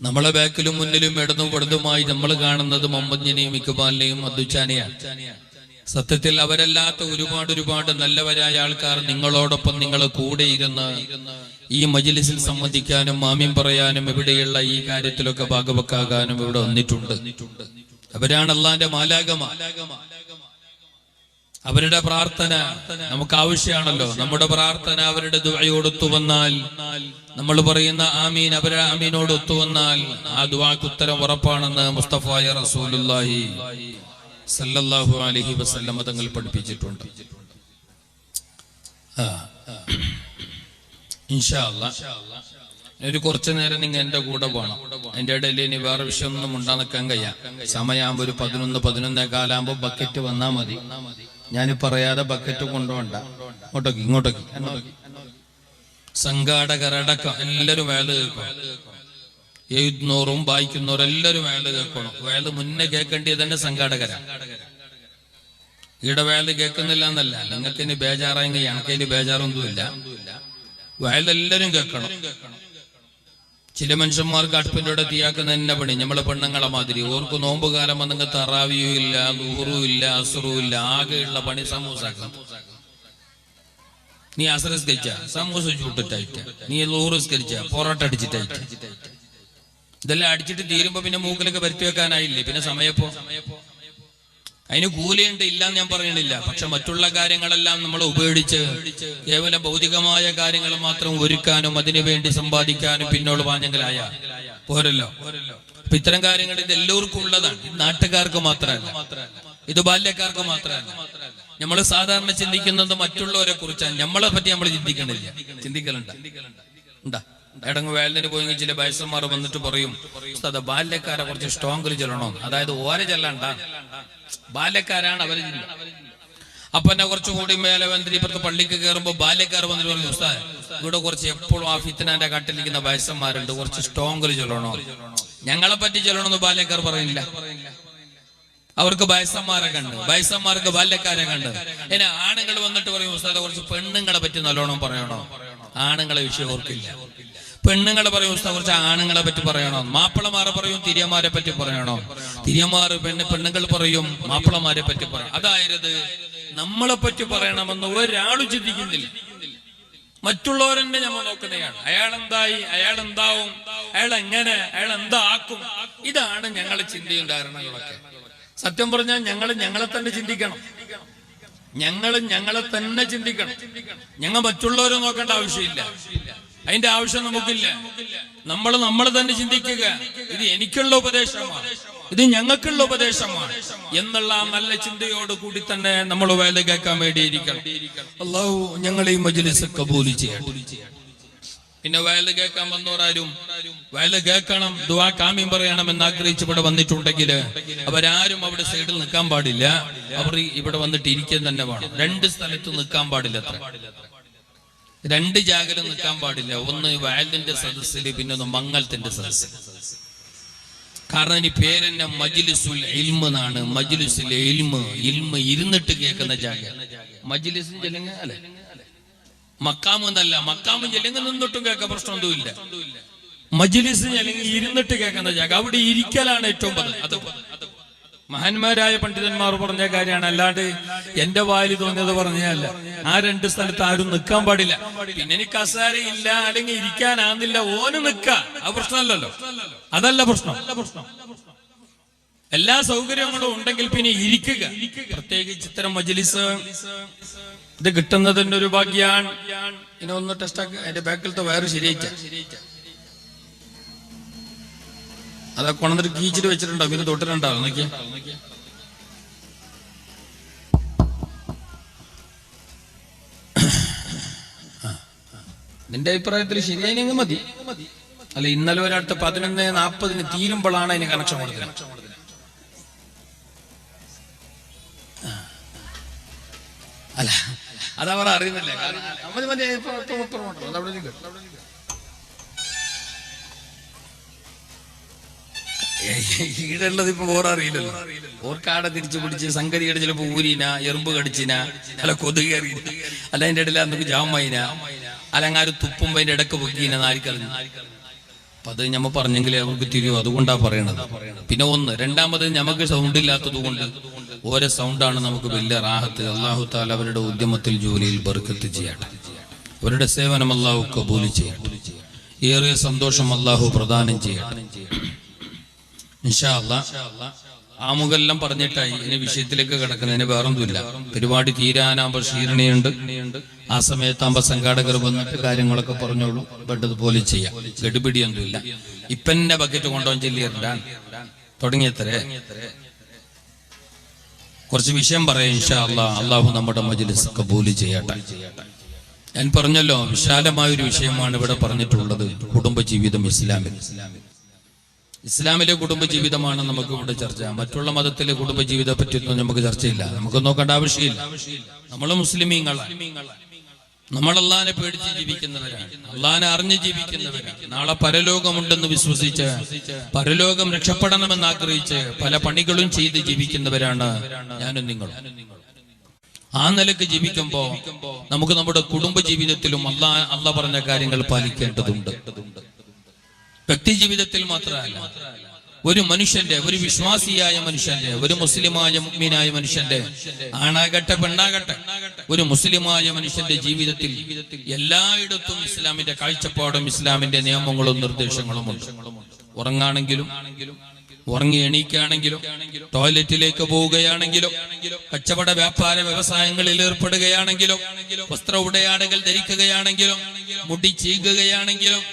നമ്മളെ ബാക്കിലും മുന്നിലും ഇടന്നും പെടുന്നുമായി നമ്മൾ കാണുന്നത് മുഹമ്മദിനെയും ഇക്ബാലിനെയും അദ്ദുച്ചാനെയാണ്. സത്യത്തിൽ അവരല്ലാത്ത ഒരുപാട് നല്ലവരായ ആൾക്കാർ നിങ്ങളോടൊപ്പം നിങ്ങൾ കൂടെ ഇരുന്ന് ഈ മജ്ലിസിൽ സംബന്ധിക്കാനും ആമീൻ പറയാനും ഇവിടെയുള്ള ഈ കാര്യത്തിലൊക്കെ ഭാഗവക്കാകാനും ഇവിടെ വന്നിട്ടുണ്ട്. അവരാണ് അല്ലാഹുവിന്റെ മാലാഖമാർ. അവരുടെ പ്രാർത്ഥന നമുക്ക് ആവശ്യമാണല്ലോ. നമ്മുടെ പ്രാർത്ഥന അവരുടെ ദുആയോട് ഒത്തുവന്നാൽ, നമ്മൾ പറയുന്ന ആമീൻ അവരുടെ ആമീനോട് ഒത്തുവന്നാൽ ആ ദുആക്ക് ഉത്തരം ഉറപ്പാണെന്ന് മുസ്തഫായ റസൂലുള്ളാഹി സല്ലല്ലാഹു അലൈഹി വസല്ലം തങ്ങൾ പഠിപ്പിച്ചിട്ടുണ്ട്. ഇൻഷാ അല്ലാഹ് ഒരു കുറച്ചു നേരം നിങ്ങൾ എന്റെ കൂടെ പോകണം. എന്റെ ഇടയിൽ ഇനി വേറെ വിഷയമൊന്നും ഉണ്ടാ നിൽക്കാൻ കഴിയാം. സമയമാകുമ്പോ ഒരു 11-11:15 ബക്കറ്റ് വന്നാൽ മതി. ഞാൻ പറയാതെ ബക്കറ്റ് കൊണ്ടുപോണ്ട. ഇങ്ങോട്ടേക്ക് സംഘാടകരടക്കം എല്ലാവരും വേല കേൾക്കണം. എഴുതുന്നോറും വായിക്കുന്നവരും എല്ലാവരും വേല കേൾക്കണം. വേല മുന്നേ കേൾക്കേണ്ടത് തന്നെ സംഘാടകരാ. ഈടെ വേല കേൾക്കുന്നില്ല എന്നല്ല, നിങ്ങൾക്ക് ഇനി ബേജാറായെങ്കിൽ ഞങ്ങൾക്ക് ബേജാറൊന്നുമില്ല. വേലെല്ലാരും കേൾക്കണം. ചില മനുഷ്യന്മാർക്ക് അടുപ്പിന്റെ കൂടെ തീയാക്കുന്ന തന്നെ പണി. നമ്മളെ പെണ്ണുങ്ങളെ മാതിരി ഓർക്ക് നോമ്പ് കാലം വന്നെങ്കിൽ തറാവിയും ഇല്ല, ദുഹറും ഇല്ല, അസുറും ഇല്ല. ആകെയുള്ള പണി സമൂസാക്കാം. നീ അസറസ്കരിച്ച സമൂസ ചൂട്ടിട്ടായിട്ട്, നീ ലൂറിസ്കരിച്ച പൊറോട്ട അടിച്ചിട്ടായിട്ട്, ഇതെല്ലാം അടിച്ചിട്ട് തീരുമ്പോ പിന്നെ മൂക്കിലൊക്കെ വരുത്തി വെക്കാനായില്ലേ? പിന്നെ സമയപ്പോ അതിന് കൂലിയുണ്ട്, ഇല്ലാന്ന് ഞാൻ പറയണില്ല. പക്ഷെ മറ്റുള്ള കാര്യങ്ങളെല്ലാം നമ്മൾ ഉപയോഗിച്ച് കേവലം ഭൗതികമായ കാര്യങ്ങൾ മാത്രം ഒരുക്കാനും അതിനു വേണ്ടി സമ്പാദിക്കാനും പിന്നോട് പാഞ്ഞെങ്കിലായ പോരല്ലോ. അപ്പൊ ഇത്തരം കാര്യങ്ങൾ ഇത് എല്ലാവർക്കും ഉള്ളതാണ്. ഇത് നാട്ടുകാർക്ക് മാത്രമല്ല, ഇത് ബാല്യക്കാർക്ക് മാത്രമല്ല. നമ്മൾ സാധാരണ ചിന്തിക്കുന്നത് മറ്റുള്ളവരെ കുറിച്ചാണ്. നമ്മളെ പറ്റി നമ്മൾ ചിന്തിക്കലുണ്ടാ എടങ്ങ് വേലിന് പോയെങ്കിൽ ചില വയസ്സന്മാർ വന്നിട്ട് പറയും, ബാല്യക്കാരെ കുറച്ച് സ്ട്രോങ്ങിൽ ചെല്ലണോ, അതായത് ഓരെ ചെല്ലണ്ട, ബാല്യക്കാരാണ് അവര്. അപ്പൊ എന്നെ കുറച്ചുകൂടി മേലെ വന്നിട്ട് ഇപ്പുറത്തെ പള്ളിക്ക് കയറുമ്പോ ബാല്യക്കാർ വന്നിട്ട് പറഞ്ഞു, ഉസ്താദ് ഇവിടെ കുറച്ച് എപ്പോഴും ആ ഫിത്നാന്റെ കട്ടിലിരിക്കുന്ന വയസ്സന്മാരുണ്ട്, കുറച്ച് സ്ട്രോങ്ങിൽ ചെല്ലണോ. ഞങ്ങളെ പറ്റി ചെല്ലണമെന്ന് ബാല്യക്കാർ പറയുന്നില്ല. അവർക്ക് വയസ്സന്മാരെ കണ്ട്, വയസ്സന്മാർക്ക് ബാല്യക്കാരെ കണ്ട്. ഇനി ആണുങ്ങൾ വന്നിട്ട് പറയും, ഉസ്താദ് കുറച്ച് പെണ്ണുങ്ങളെ പറ്റി നല്ലോണം പറയണോ. ആണുങ്ങളെ വിഷയം ഓർക്കില്ല. പെണ്ണുങ്ങളെ പറയും, ഉസ്താദ് കുറച്ച് ആണുങ്ങളെ പറ്റി പറയണോ. മാപ്പിളമാരെ പറയും, തിരിയന്മാരെ പറ്റി പറയണോ. തിരിയന്മാർ പെണ്ണുങ്ങൾ പറയും, മാപ്പിളമാരെ പറ്റി പറയണം. അതായത് നമ്മളെ പറ്റി പറയണമെന്ന് ഒരാളും ചിന്തിക്കുന്നില്ല. മറ്റുള്ളവരെന്നെ നമ്മൾ നോക്കുന്നതാണ്. അയാൾ എന്തായി, അയാൾ എന്താവും, അയാൾ എങ്ങനെ, അയാൾ എന്താ ആക്കും. ഇതാണ് ഞങ്ങളെ ചിന്തയും ധാരണകളൊക്കെ. സത്യം പറഞ്ഞാൽ ഞങ്ങളെ തന്നെ ചിന്തിക്കണം. ഞങ്ങളെ തന്നെ ചിന്തിക്കണം. ഞങ്ങൾ മറ്റുള്ളവരെ നോക്കേണ്ട ആവശ്യമില്ല. അതിന്റെ ആവശ്യം നമുക്കില്ല. നമ്മൾ തന്നെ ചിന്തിക്കുക. ഇത് എനിക്കുള്ള ഉപദേശമാണ്, ഇത് ഞങ്ങൾക്കുള്ള ഉപദേശമാണ് എന്നുള്ള നല്ല ചിന്തയോട് കൂടി തന്നെ നമ്മൾ വേല കേൾക്കാൻ വേണ്ടിയിരിക്കണം. അല്ലാഹു ഞങ്ങളെ ഈ മജ്ലിസ് കബൂൽ ചെയ്യട്ടെ. പിന്നെ വേല കേൾക്കാൻ വന്നവരാരും വേല കേൾക്കണം, ദുആ ആമീൻ പറയണം എന്ന് ആഗ്രഹിച്ച് ഇവിടെ വന്നിട്ടുണ്ടെങ്കിൽ അവരാരും അവിടെ സൈഡിൽ നിൽക്കാൻ പാടില്ല. അവർ ഇവിടെ വന്നിട്ട് ഇരിക്കാൻ തന്നെ വേണം. 2 സ്ഥലത്ത് നിൽക്കാൻ പാടില്ല. 2 ജാഗലും നിൽക്കാൻ പാടില്ല. ഒന്ന് വയലിന്റെ സദസ്സില്, പിന്നെ ഒന്ന് മംഗലത്തിന്റെ സദസ്സിൽ. കാരണം ഇനി പേരെന്നെ മജ്ലിസുൽ ഇൽമ് എന്നാണ്. മജ്ലിസുൽ ഇൽമ് ഇരുന്നിട്ട് കേൾക്കുന്ന ജാഗ. മജ്ലിസും ചെല്ലുങ്ങ അല്ലെ, മക്കാമെന്നല്ല. മക്കാമും ചെല്ലുങ്ങ നിന്നിട്ടും കേൾക്കാൻ പ്രശ്നമൊന്നുമില്ല. മജ്ലിസ് അല്ലെങ്കിൽ ഇരുന്നിട്ട് കേൾക്കുന്ന ജാഗ, അവിടെ ഇരിക്കലാണ് ഏറ്റവും അത് മഹാന്മാരായ പണ്ഡിതന്മാർ പറഞ്ഞ കാര്യമാണ്. അല്ലാണ്ട് എന്റെ വായിൽ തോന്നിയത് പറഞ്ഞല്ല. ആ 2 സ്ഥലത്ത് ആരും നിൽക്കാൻ പാടില്ല. പിന്നെ എനിക്ക് കസേരയില്ല അല്ലെങ്കിൽ ഇരിക്കാനാകുന്നില്ല, ഓന് നിൽക്കാം, അത് പ്രശ്നമല്ലല്ലോ. അതല്ല പ്രശ്നം. എല്ലാ സൗകര്യങ്ങളും ഉണ്ടെങ്കിൽ പിന്നെ ഇരിക്കുക. പ്രത്യേകിച്ച് ഇത്തരം മജ്ലിസ് ഇത് കിട്ടുന്നതിന്റെ ഒരു ഭാഗ്യാണ്. ഇനി ഒന്ന് ടെസ്റ്റാക്ക. എന്റെ ബാക്കിലത്തെ വയറ് ശരിയായിച്ച അതൊക്കെ കൊണ്ടിട്ട് കീച്ചിട്ട് വെച്ചിട്ടുണ്ടാവും. ഇത് തൊട്ടിട്ടുണ്ടാവും. നോക്കിയ നിന്റെ അഭിപ്രായത്തിൽ ശരിയായെങ്കിൽ മതി. അല്ല, ഇന്നലെ ഒരടുത്ത് 11:40 തീരുമ്പോഴാണ് അതിന് കണക്ഷൻ കൊടുക്കുന്നത്. അല്ല, അതവർ അറിയുന്നില്ല. ഈടുള്ളത് ഇപ്പൊ ഓരറിയില്ലല്ലോ. ഓർക്കാടെ തിരിച്ചു പിടിച്ച് സംഗതിയുടെ ചിലപ്പോ ഊരിന, എറുമ്പ് കടിച്ചിന, അല്ല കൊതുക് കയറി, അല്ല അതിന്റെ ഇടയിൽ അന്നൊക്കെ ജാമയിന, അലങ്ങാര് തുപ്പുമ്പോ അതിന്റെ ഇടക്ക് പൊക്കീന, നാരിക്കറിഞ്ഞു. അപ്പൊ അത് ഞമ്മ പറഞ്ഞെങ്കിലേ അവർക്ക് തിരിയും, അതുകൊണ്ടാ പറയണത്. പിന്നെ രണ്ടാമത് നമുക്ക് സൗണ്ട് ഇല്ലാത്തത് കൊണ്ട് ഓരോ സൗണ്ടാണ് നമുക്ക് വലിയ റാഹത്ത്. അല്ലാഹു തആല അവരുടെ ഉദ്യമത്തിൽ ജോലിയിൽ ബർക്കത്ത് ചെയ്യട്ടെ, അവരുടെ സേവനം അല്ലാഹു കബൂൽ ചെയ്യട്ടെ, ഏറെ സന്തോഷം അല്ലാഹു പ്രദാനം ചെയ്യട്ടെ ഇൻഷാ അല്ലാഹ്. ആമുഖെല്ലാം പറഞ്ഞിട്ടായി, ഇനി വിഷയത്തിലേക്ക് കിടക്കുന്നതിന് വേറൊന്നുമില്ല. പരിപാടി തീരാനാകുമ്പോൾ ക്ഷീണയുണ്ട്, ആ സമയത്താകുമ്പോൾ സംഘാടകർ വന്നിട്ട് കാര്യങ്ങളൊക്കെ പറഞ്ഞോളൂ, വേണ്ടതുപോലെ ചെയ്യാം, ഗഡിപിടിയൊന്നുമില്ല. ഇപ്പന്നെ ബക്കറ്റ് കൊണ്ടുപോകാൻ ചെല്ലിയിട്ടാൻ തുടങ്ങിയത്രേ. കുറച്ച് വിഷയം പറയാം ഇൻഷാ അല്ലാഹ്. അല്ലാഹു നമ്മുടെ മജ്ലിസ് കബൂൽ ചെയ്യട്ടെ. ഞാൻ പറഞ്ഞല്ലോ, വിശാലമായൊരു വിഷയമാണ് ഇവിടെ പറഞ്ഞിട്ടുള്ളത്. കുടുംബജീവിതം ഇസ്ലാമിലെ കുടുംബജീവിതമാണ് നമുക്ക് ഇവിടെ ചർച്ച. മറ്റുള്ള മതത്തിലെ കുടുംബജീവിതത്തെ പറ്റിയൊന്നും നമുക്ക് ചർച്ചയില്ല, നമുക്ക് നോക്കേണ്ട ആവശ്യമില്ല. നമ്മൾ മുസ്ലിമീങ്ങളാണ്, നമ്മൾ അള്ളാനെ പേടിച്ച് ജീവിക്കുന്നവരാണ്, അള്ളാനെ അറിഞ്ഞ് ജീവിക്കുന്നവരാണ്. നാളെ പരലോകമുണ്ടെന്ന് വിശ്വസിച്ച് പരലോകം രക്ഷപ്പെടണമെന്ന് ആഗ്രഹിച്ച് പല പണികളും ചെയ്ത് ജീവിക്കുന്നവരാണ് ഞാനും നിങ്ങളും. ആ നിലക്ക് ജീവിക്കുമ്പോ നമുക്ക് നമ്മുടെ കുടുംബജീവിതത്തിലും അള്ളാഹ് പറഞ്ഞ കാര്യങ്ങൾ പാലിക്കേണ്ടതുണ്ട്. വ്യക്തി ജീവിതത്തിൽ മാത്രമല്ല, ഒരു മനുഷ്യന്റെ, ഒരു വിശ്വാസിയായ മനുഷ്യന്റെ, ഒരു മുസ്ലിമായ മുഅ്മിനായ മനുഷ്യന്റെ, ആണാകട്ടെ പെണ്ണാകട്ടെ, ഒരു മുസ്ലിമായ മനുഷ്യന്റെ ജീവിതത്തിൽ എല്ലായിടത്തും ഇസ്ലാമിന്റെ കാഴ്ചപ്പാടും ഇസ്ലാമിന്റെ നിയമങ്ങളും നിർദ്ദേശങ്ങളും ഉണ്ട്. ഉറങ്ങാണെങ്കിലും, ഉറങ്ങി എണീക്കുകയാണെങ്കിലും, ടോയ്ലറ്റിലേക്ക് പോവുകയാണെങ്കിലും, കച്ചവട വ്യാപാര വ്യവസായങ്ങളിൽ ഏർപ്പെടുകയാണെങ്കിലും, വസ്ത്ര ഉടയാടകൾ ധരിക്കുകയാണെങ്കിലും, മുടി ചീകുകയാണെങ്കിലും,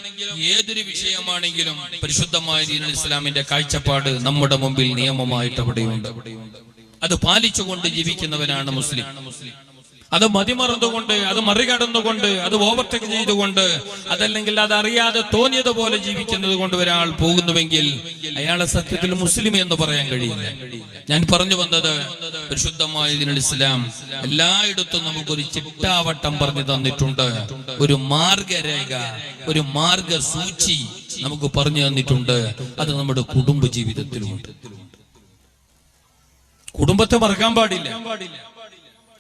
ഏതൊരു വിഷയമാണെങ്കിലും പരിശുദ്ധമായ ദീനുൽ ഇസ്ലാമിന്റെ കാഴ്ചപ്പാട് നമ്മുടെ മുമ്പിൽ നിയമമായിട്ട് അവിടെയുണ്ട്. അത് പാലിച്ചുകൊണ്ട് ജീവിക്കുന്നവനാണ് മുസ്ലിം. അത് മതിമറന്നുകൊണ്ട്, അത് മറികടന്നുകൊണ്ട്, അത് ഓവർടേക്ക് ചെയ്തുകൊണ്ട്, അതല്ലെങ്കിൽ അത് അറിയാതെ തോന്നിയതുപോലെ ജീവിക്കുന്നത് കൊണ്ട് ഒരാൾ പോകുന്നുവെങ്കിൽ അയാളെ സത്യത്തിൽ മുസ്ലിം എന്ന് പറയാൻ കഴിയില്ല. ഞാൻ പറഞ്ഞു വന്നത്, പരിശുദ്ധമായ ദീനുൽ ഇസ്ലാം എല്ലായിടത്തും നമുക്കൊരു ചിട്ടാവട്ടം പറഞ്ഞു തന്നിട്ടുണ്ട്, ഒരു മാർഗരേഖ, ഒരു മാർഗസൂചി നമുക്ക് പറഞ്ഞു തന്നിട്ടുണ്ട്. അത് നമ്മുടെ കുടുംബ ജീവിതത്തിലുമുണ്ട്. കുടുംബത്തെ മറക്കാൻ പാടില്ല,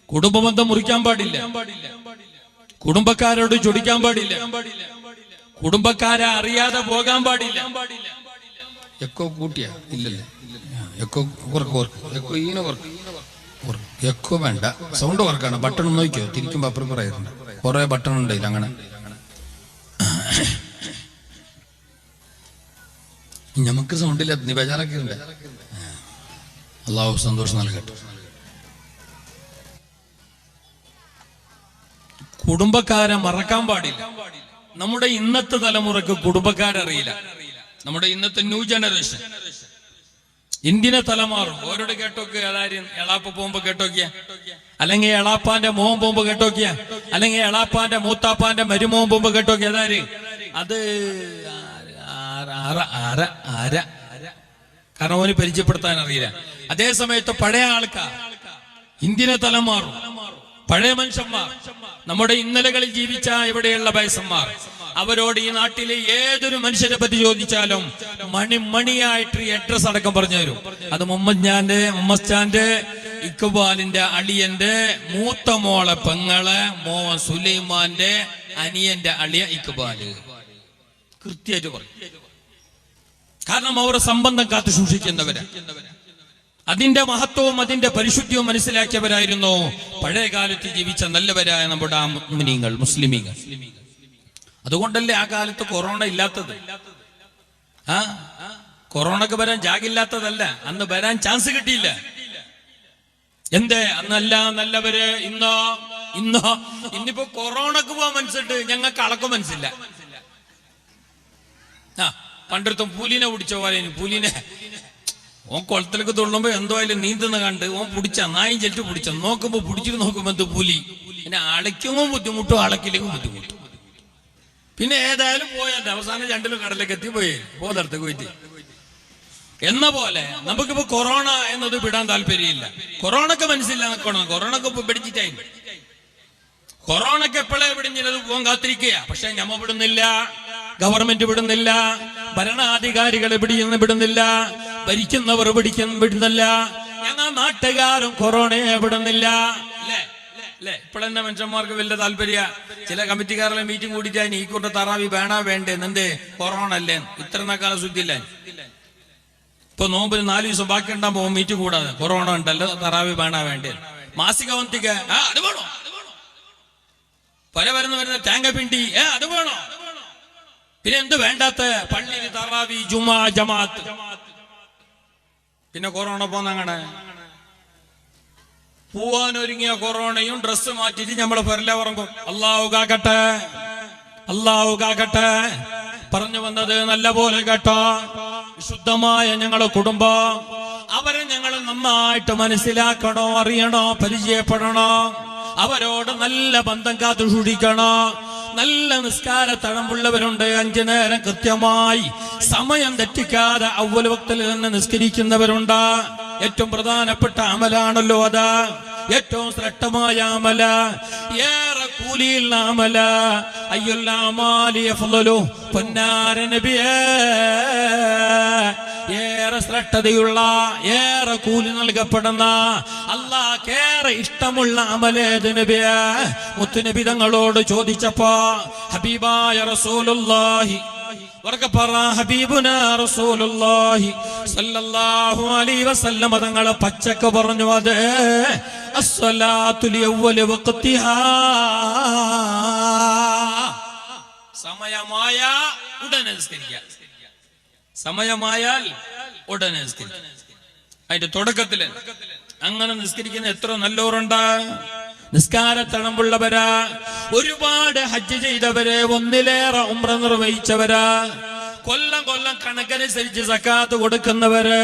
കുടുംബബന്ധം മുറിക്കാൻ പാടില്ല, കുടുംബക്കാരോട് ചൊടിക്കാൻ പാടില്ല, കുടുംബക്കാരെ അറിയാതെ പോകാൻ പാടില്ല. എക്കോ കൂട്ടിയാ ഇല്ലല്ലേ? എക്കോ എക്കോ വേണ്ട, സൗണ്ട് വർക്കാണ്. ബട്ടൺ നോക്കിയോ, തിരിക്കുമ്പോ അപ്പുറം പറയുന്നുണ്ട്, കുറെ ബട്ടൺ ഉണ്ടല്ലോ. അങ്ങനെ നമുക്ക് സൗണ്ടില്ല, നീ ബേജാറൊക്കെ ഉണ്ട്. അള്ളാഹു സന്തോഷം നൽകട്ടെ. കുടുംബക്കാരെ മറക്കാൻ പാടില്ല. നമ്മുടെ ഇന്നത്തെ തലമുറക്ക് കുടുംബക്കാരറിയില്ല. നമ്മുടെ ഇന്നത്തെ ന്യൂ ജനറേഷൻ, ഇന്ത്യനെ തലമാറും. ഓരോട് കേട്ടോക്ക്, അതാരും എളാപ്പ പോകുമ്പോ കേട്ടോക്കിയ, അല്ലെങ്കിൽ എളാപ്പാന്റെ മോൻ പോകുമ്പോ കേട്ടോക്കിയ, അല്ലെങ്കിൽ എളാപ്പാന്റെ മൂത്താപ്പാന്റെ മരുമോൻ പോകുമ്പോ കേട്ടോക്കിയ, അതാര് അത് കാരണം ഓന് പരിചയപ്പെടുത്താൻ അറിയില്ല. അതേ സമയത്ത് പഴയ ആൾക്കാർ ഇന്ത്യനെ തലമാറും. പഴയ മനുഷ്യന്മാർ, നമ്മുടെ ഇന്നലകളിൽ ജീവിച്ച ഇവിടെയുള്ള വയസ്സന്മാർ, അവരോട് ഈ നാട്ടിലെ ഏതൊരു മനുഷ്യരെ പറ്റി ചോദിച്ചാലും മണിയായിട്ട് അഡ്രസ് അടക്കം പറഞ്ഞു തരും. അത് മുഹമ്മദ് ഇക്ബാലിന്റെ അളിയന്റെ മൂത്ത മോളെ പെങ്ങളെ മോൻ സുലൈമാന്റെ അനിയന്റെ അളിയ ഇക്ബാല് കൃത്യമായിട്ട് പറയും. കാരണം അവരുടെ സംബന്ധം കാത്തു സൂക്ഷിക്കുന്നവരാ. അതിന്റെ മഹത്വവും അതിന്റെ പരിശുദ്ധിയും മനസ്സിലാക്കിയവരായിരുന്നു പഴയ കാലത്ത് ജീവിച്ച നല്ലവരായ നമ്മുടെ മുഅ്മിനീങ്ങൾ, മുസ്ലിമീങ്ങൾ. അതുകൊണ്ടല്ലേ ആ കാലത്ത് കൊറോണ ഇല്ലാത്തത്. കൊറോണക്ക് വരാൻ ജാഗില്ലാത്തതല്ല, അന്ന് വരാൻ ചാൻസ് കിട്ടിയില്ല. എന്തേ? അന്നല്ല നല്ലവര്. ഇന്നിപ്പോ കൊറോണക്ക് പോവാൻ മനസ്സിട്ട് ഞങ്ങൾക്ക് അളക്കം മനസ്സില്ല. പണ്ടെടുത്തും പുലിനെ പിടിച്ച പോലെ, പുലിനെ ഓൻ കുളത്തിലേക്ക് തുള്ളുമ്പോ എന്തോ അതിൽ നീന്തുന്ന കണ്ട് ഓൻ പിടിച്ച നായും ചെല്ലിട്ട് പിടിച്ച പിടിച്ചിട്ട് നോക്കുമ്പോ എന്ത് പുലി. പിന്നെ അളയ്ക്കുമ്പോ ബുദ്ധിമുട്ടും അളക്കിലേക്കും ബുദ്ധിമുട്ടും. പിന്നെ ഏതായാലും പോയല്ലേ, അവസാനം രണ്ടിലും കടലേക്ക് എത്തി പോയി, ബോധടത്തേക്ക് പോയിട്ട്. എന്ന പോലെ നമുക്കിപ്പോ കൊറോണ എന്നത് വിടാൻ താല്പര്യമില്ല. കൊറോണക്ക് മനസ്സില്ല നിൽക്കണം, കൊറോണക്ക് ഇപ്പൊ പിടിച്ചിട്ടായി. കൊറോണക്ക് എപ്പോഴേ വിടുന്നത് പോകാൻ കാത്തിരിക്കുക. പക്ഷെ ഞമ്മ വിടുന്നില്ല, ഗവൺമെന്റ് വിടുന്നില്ല, ഭരണാധികാരികൾ വിടുന്നില്ല, ഭരിക്കുന്നവർ വിടുന്നില്ല, ഞങ്ങൾ നാട്ടുകാരും കൊറോണയെ വിടുന്നില്ല. അല്ലേ? അല്ലെ? ഇപ്പോഴെന്നെ മനുഷ്യന്മാർക്ക് വലിയ താല്പര്യ. ചില കമ്മിറ്റിക്കാരെല്ലാം മീറ്റിംഗ് കൂടിയിട്ട് ഈ കൂട്ട തറാവി വേണാ വേണ്ടേ, എന്തേ കൊറോണ അല്ലേ, ഇത്ര കാലം ശുദ്ധിയില്ല. ഇപ്പൊ നോമ്പിന് 4 ദിവസം ബാക്കി ഉണ്ടാകുമ്പോ മീറ്റിംഗ് കൂടാതെ കൊറോണ ഉണ്ടല്ലോ, തറാവി വേണാ വേണ്ടേ, മാസിക വന്തിക്ക് അത് വേണോ, പല വരുന്ന തേങ്ങ പിണ്ടി അത് വേണോ, പിന്നെ എന്ത് വേണ്ടാത്ത പള്ളിയിൽ തറാവി ജുമാ ജമാഅത്ത്. പിന്നെ കൊറോണ പോന്നങ്ങനെ പോവാനൊരുങ്ങിയ കൊറോണയും ഡ്രസ്സ് മാറ്റിട്ട് നമ്മളെ പെരല ഉറങ്ങും. അല്ലാഹു കാക്കട്ടെ, അല്ലാഹു കാക്കട്ടെ. പറഞ്ഞു വന്നത് നല്ല പോലെ കേട്ടോ. വിശുദ്ധമായ ഞങ്ങളെ കുടുംബം, അവരെ ഞങ്ങൾ നന്നായിട്ട് മനസ്സിലാക്കണോ, അറിയണോ, പരിചയപ്പെടണോ, അവരോട് നല്ല ബന്ധം കാത്തു സൂക്ഷിക്കണോ. നല്ല നിസ്കാര തഴമ്പുള്ളവരുണ്ട്, 5 നേരം കൃത്യമായി സമയം തെറ്റിക്കാതെ അവ്വൽ വക്തിൽ തന്നെ നിസ്കരിക്കുന്നവരുണ്ട്. ഏറ്റവും പ്രധാനപ്പെട്ട അമലാണല്ലോ അത്, ഏറ്റവും ശ്രേഷ്ഠമായ അമല, ഏറെ കൂലിയുള്ള അമല. അയ്യുൽ അമാലി അഫ്ളലു, പൊന്നാര നബിയേ, ഏറെ ശ്രേഷ്ഠതയുള്ള, ഏറെ കൂലി നൽകപ്പെടുന്ന, അല്ലാഹ്ക്കേറെ ഇഷ്ടമുള്ള അമലേത് നബിയേ? മുത്തുനബി തങ്ങളോട് ചോദിച്ചപ്പോ ഹബീബായ റസൂലുള്ളാഹി ഹബീബുനാ റസൂലുള്ളാഹി സല്ലല്ലാഹു അലൈഹി വസല്ലം തങ്ങൾ പച്ചക്ക് പറഞ്ഞു, അത് അസ്സലാത്തു ലിഅവ്വലി വഖ്തിഹാ, സമയമായ ഉടനെ നിസ്കരിക്കുക. സമയമായാൽ ഉടനെ നിസ്കരിക്കുക. അതിന്റെ തുടക്കത്തില് അങ്ങനെ നിസ്കരിക്കുന്ന എത്ര നല്ലോരുണ്ട്. നിസ്കാര തഴമ്പുള്ളവരാ, ഒരുപാട് ഹജ്ജ് ചെയ്തവര്, 1-ലേറെ ഉംറ നിർവഹിച്ചവരാ, കൊല്ലം കണക്കനുസരിച്ച് സക്കാത്ത് കൊടുക്കുന്നവര്,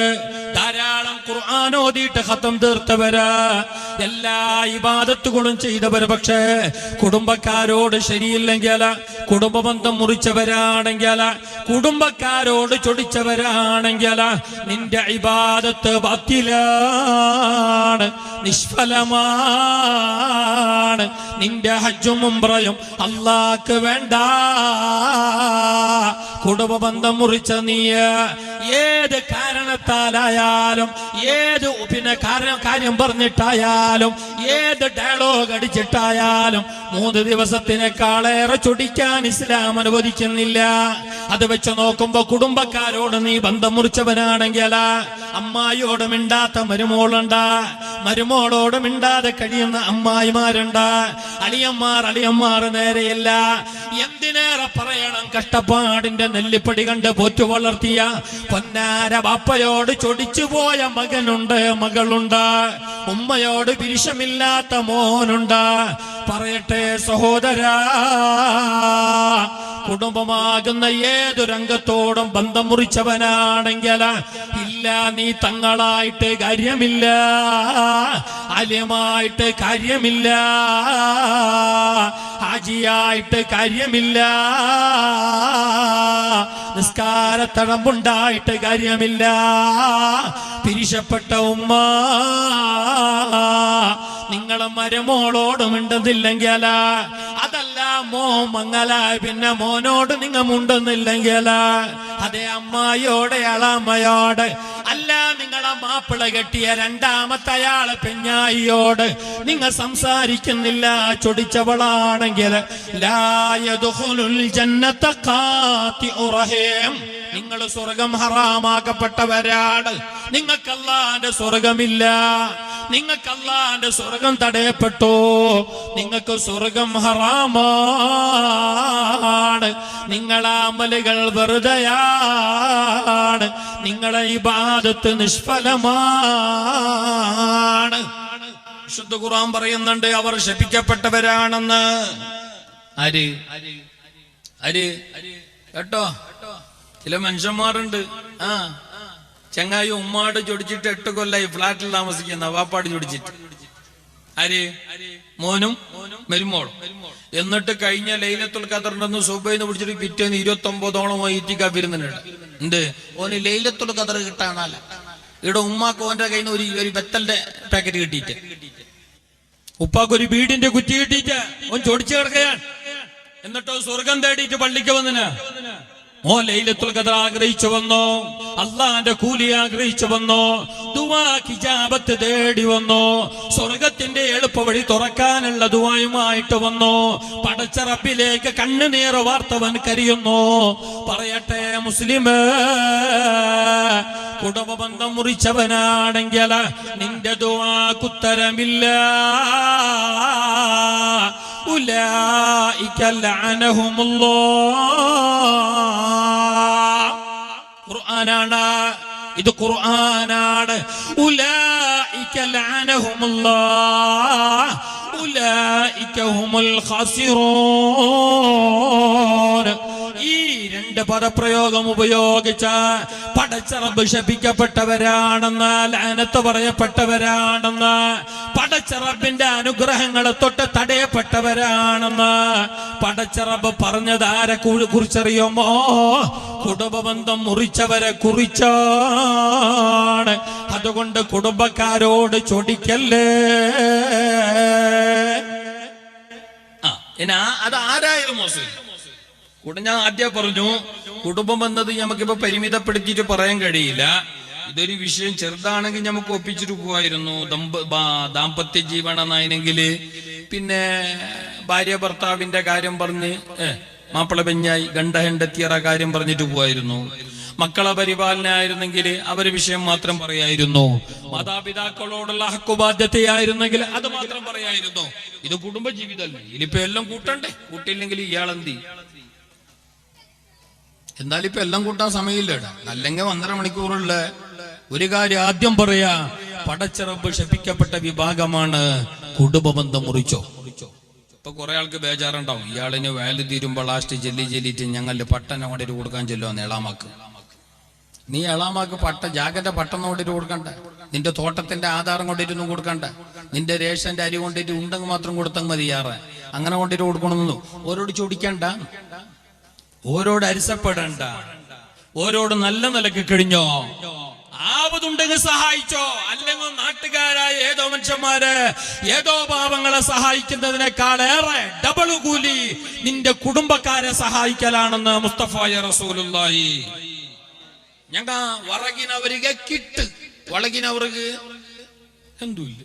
ധാരാളം ഖുർആൻ ഓതിയിട്ട് ഖത്തം തീർത്തവര്, എല്ലാ ഇബാദത്തുകളും ചെയ്തവര്. പക്ഷേ കുടുംബക്കാരോട് ശരിയില്ലെങ്കിൽ, കുടുംബബന്ധം മുറിച്ചവരാണെങ്കിൽ, കുടുംബക്കാരോട് ചൊടിച്ചവരാണെങ്കിൽ നിന്റെ ഇബാദത്ത് ബാത്തിലാണ്, നിഷ്ഫലമാണ്. നിന്റെ ഹജ്ജും ഉംറയും അല്ലാഹ്ക്ക് വേണ്ട. കുടുംബബന്ധം മുറിച്ച നീ ഏത് കാരണത്താലായാലും, ഏത് കാര്യം പറഞ്ഞിട്ടായാലും, ഏത് ഡയലോഗ് അടിച്ചിട്ടായാലും 3 ദിവസത്തിനേക്കാളേറെ ചൊടിക്കാൻ ഇസ്ലാം അനുവദിക്കുന്നില്ല. അത് വെച്ച് നോക്കുമ്പോ കുടുംബക്കാരോട് നീ ബന്ധം മുറിച്ചവനാണെങ്കിൽ, അമ്മായിയോട് മിണ്ടാത്ത മരുമോളുണ്ട്, മരുമോളോട് മിണ്ടാതെ കഴിയുന്ന അമ്മായിമാരുണ്ട്, അളിയന്മാർ നേരെയില്ല. എന്തിനേറെ പറയണം, കഷ്ടപ്പാടിന്റെ നെല്ലിപ്പടി കണ്ട് പോറ്റു വളർത്തിയ പൊന്നാര ബാപ്പയോട് ചൊടിച്ചുപോയ മകനുണ്ട്, മകളുണ്ട്, ഉമ്മയോട് പിരിശമില്ലാത്ത മോനുണ്ട്. പറയട്ടെ സഹോദരാ, കുടുംബമാകുന്ന ഏതു രംഗത്തോടും ബന്ധം മുറിച്ചവനാണെങ്കിൽ ഇല്ല, നീ തങ്ങളായിട്ട് കാര്യമില്ല, ആലിമായിട്ട് കാര്യമില്ല, ഹാജിയായിട്ട് കാര്യമില്ല, നിസ്കാരത്തഴമ്പുണ്ടായിട്ട് കാര്യമില്ല. പിരിശപ്പെട്ട ഉമ്മ നിങ്ങളെ മരുമോളോട് മിണ്ടുന്നില്ലെങ്കിൽ, അതല്ല മോ മങ്ങല പിന്നെ മോനോട് നിങ്ങ മുണ്ടുന്നില്ലെങ്കിൽ, അതേ അമ്മായിയോടെ അളാമ്മയോട്, അല്ല നിങ്ങളെ മാപ്പിള കെട്ടിയ 2ാമത്തെ അയാളെ പെഞ്ഞായിയോട് നിങ്ങൾ സംസാരിക്കുന്നില്ല, ചൊടിച്ചവളാണെങ്കിൽ ലാ യദ്ഖുലുൽ ജന്നത ഖാതിഉ റഹീം, നിങ്ങൾ സ്വർഗം ഹറാമാക്കപ്പെട്ടവരാണ്. നിങ്ങൾക്ക് അല്ലാഹുവിന്റെ സ്വർഗമില്ല, നിങ്ങൾക്ക് അല്ലാഹുവിന്റെ സ്വർഗം തടയപ്പെട്ടു, നിങ്ങൾക്ക് സ്വർഗം ഹറാമാണ്. നിങ്ങളെ അമലുകൾ വെറുതെയാണ്, നിങ്ങളെ ഇബാദത്ത് നിഷ്ഫലമാണ്. വിശുദ്ധ ഖുർആൻ പറയുന്നുണ്ട് അവർ ശപിക്കപ്പെട്ടവരാണെന്ന്. ആര് കേട്ടോ? ചില മനുഷ്യന്മാരുണ്ട്, ചങ്ങായി ഉമ്മാട് ചൊടിച്ചിട്ട് 8 കൊല്ലായി ഫ്ലാറ്റിൽ താമസിക്കുന്ന വാപ്പാട് ചൊടിച്ചിട്ട്. ആര്? മോനും മരുമോളും. എന്നിട്ട് കഴിഞ്ഞ ലൈലത്തുൽ ഖദറിന്റെ സുബൈന്ന് പിടിച്ചിട്ട് പിറ്റേന്ന് 29ഓളം ഇത്തിക്കാഫ് ഇരുന്നുണ്ട്. എന്ത് ഓന് ലൈലത്തുൽ ഖദർ കിട്ടാനല്ല, ഇവിടെ ഉമ്മാക്ക് ഓന്റെ കയ്യിൽ നിന്ന് ഒരു ബത്തലിന്റെ പാക്കറ്റ് കിട്ടിയിട്ട്, ഉപ്പാക്ക് ഒരു ബീഡിന്റെ കുറ്റി കിട്ടിയിട്ട് ഓൻ ചൊടിച്ചു കിടക്കുകയാണ്. എന്നിട്ടോ സ്വർഗം തേടിയിട്ട് പള്ളിക്ക് വന്നിന്. ഓ ലൈലത്തുൽ ഖദർ ആഗ്രഹിച്ചു വന്നോ, അള്ളാന്റെ കൂലി ആഗ്രഹിച്ചു വന്നോ, ദുആ ഇജാബത്ത് തേടി വന്നോ, സ്വർഗത്തിന്റെ എളുപ്പവഴി തുറക്കാനുള്ള ദുആയുമായിട്ട് വന്നോ, പടച്ച റബ്ബിലേക്ക് കണ്ണുനീർ വാർത്തവൻ കരിയുന്നു. പറയട്ടെ മുസ്ലിമേ, കുടുംബബന്ധം മുറിച്ചവനാണെങ്കിൽ നിന്റെ ദുആക്കുത്തരമില്ല. ഉലൈക ലഅനഹുമുല്ലാഹ്. ഖുർആനാണ് ഇത്, ഖുർആനാണ്. ഉലൈക ലഅനഹുമുല്ലാഹ് ഉലൈക ഹുമുൽ ഖാസിറൂൻ. ഈ രണ്ട് പദപ്രയോഗം ഉപയോഗിച്ച പടച്ച റബ്ബ് ശപിക്കപ്പെട്ടവരാണെന്ന്, ലഅനത്ത് പറയപ്പെട്ടവരാണെന്ന്, പടച്ച റബ്ബിന്റെ അനുഗ്രഹങ്ങളെ തൊട്ട് തടയപ്പെട്ടവരാണെന്ന് പടച്ച റബ്ബ് പറഞ്ഞത് ആരെ കുറിച്ചറിയുമോ? കുടുംബബന്ധം മുറിച്ചവരെ കുറിച്ചാണ്. അതുകൊണ്ട് കുടുംബക്കാരോട് ചൊടിക്കല്ലേ. അത് ആരായിരുന്നു ഞാൻ ആദ്യം പറഞ്ഞു, കുടുംബം എന്നത് നമുക്കിപ്പോ പരിമിതപ്പെടുത്തിയിട്ട് പറയാൻ കഴിയില്ല. ഇതൊരു വിഷയം ചെറുതാണെങ്കിൽ നമുക്ക് ഒപ്പിച്ചിട്ട് പോവായിരുന്നു. ദാമ്പത്യ ജീവനെന്നായിരുന്നെങ്കിൽ പിന്നെ ഭാര്യ ഭർത്താവിന്റെ കാര്യം പറഞ്ഞ് മാപ്പിള പെഞ്ഞായി ഗണ്ട ഹെണ്ടത്തിയറ കാര്യം പറഞ്ഞിട്ട് പോവായിരുന്നു. മക്കളെ പരിപാലനായിരുന്നെങ്കിൽ അവര് വിഷയം മാത്രം പറയായിരുന്നു. മാതാപിതാക്കളോടുള്ള ഹക്കുബാധ്യതയായിരുന്നെങ്കിൽ അത് മാത്രം പറയായിരുന്നു. ഇത് കുടുംബ ജീവിതമല്ലേ, ഇതിലിപ്പോ എല്ലാം കൂട്ടണ്ടേ? കൂട്ടില്ലെങ്കിൽ ഇയാളെന്തി? എന്നാലും ഇപ്പൊ എല്ലാം കൂട്ടാൻ സമയമില്ല. അല്ലെങ്കിൽ 1.5 മണിക്കൂറുള്ള ഒരു കാര്യം ആദ്യം പറയാ, പടച്ച റബ്ബ് ശപിക്കപ്പെട്ട വിഭാഗമാണ് കുടുംബബന്ധം മുറിച്ചോ. ഇപ്പൊ കുറെ ആൾക്ക് ബേജാറുണ്ടാവും, ഇയാളിന് വേല് തീരുമ്പോൾ ലാസ്റ്റ് ചെല്ലിട്ട് ഞങ്ങളുടെ പട്ടനെ കൊണ്ടിട്ട് കൊടുക്കാൻ ചെല്ലുമെന്ന് എളാമാക്ക്. നീ എളാമാക്ക് ജാഗന്റെ പട്ടം കൊണ്ടിട്ട് കൊടുക്കണ്ട, നിന്റെ തോട്ടത്തിന്റെ ആധാരം കൊണ്ടിട്ടൊന്നും കൊടുക്കണ്ട, നിന്റെ റേഷന്റെ അരി കൊണ്ടിട്ട് ഉണ്ടെങ്കിൽ മാത്രം കൊടുത്താൽ മതിയാറ്. അങ്ങനെ കൊണ്ടിട്ട് കൊടുക്കണമെന്നു ഓരോട് ചോദിക്കണ്ട, ഓരോട് അരിസപ്പെടണ്ട, ഓരോട് നല്ല നിലക്ക് കഴിഞ്ഞോ, ആവതുണ്ടെങ്കിൽ സഹായിച്ചോ. അല്ലെങ്കിൽ നാട്ടുകാരായ ഏതോ മനുഷ്യന്മാര് ഏതോ പാവങ്ങളെ സഹായിക്കുന്നതിനേക്കാളേറെ ഡബിൾ കൂലി നിന്റെ കുടുംബക്കാരെ സഹായിക്കലാണെന്ന് മുസ്തഫായ റസൂലുള്ളാഹി. ഞങ്ങ വറകിനവರಿಗೆ കിട്ട്, വളകിനവർക്ക് എന്തുമില്ല.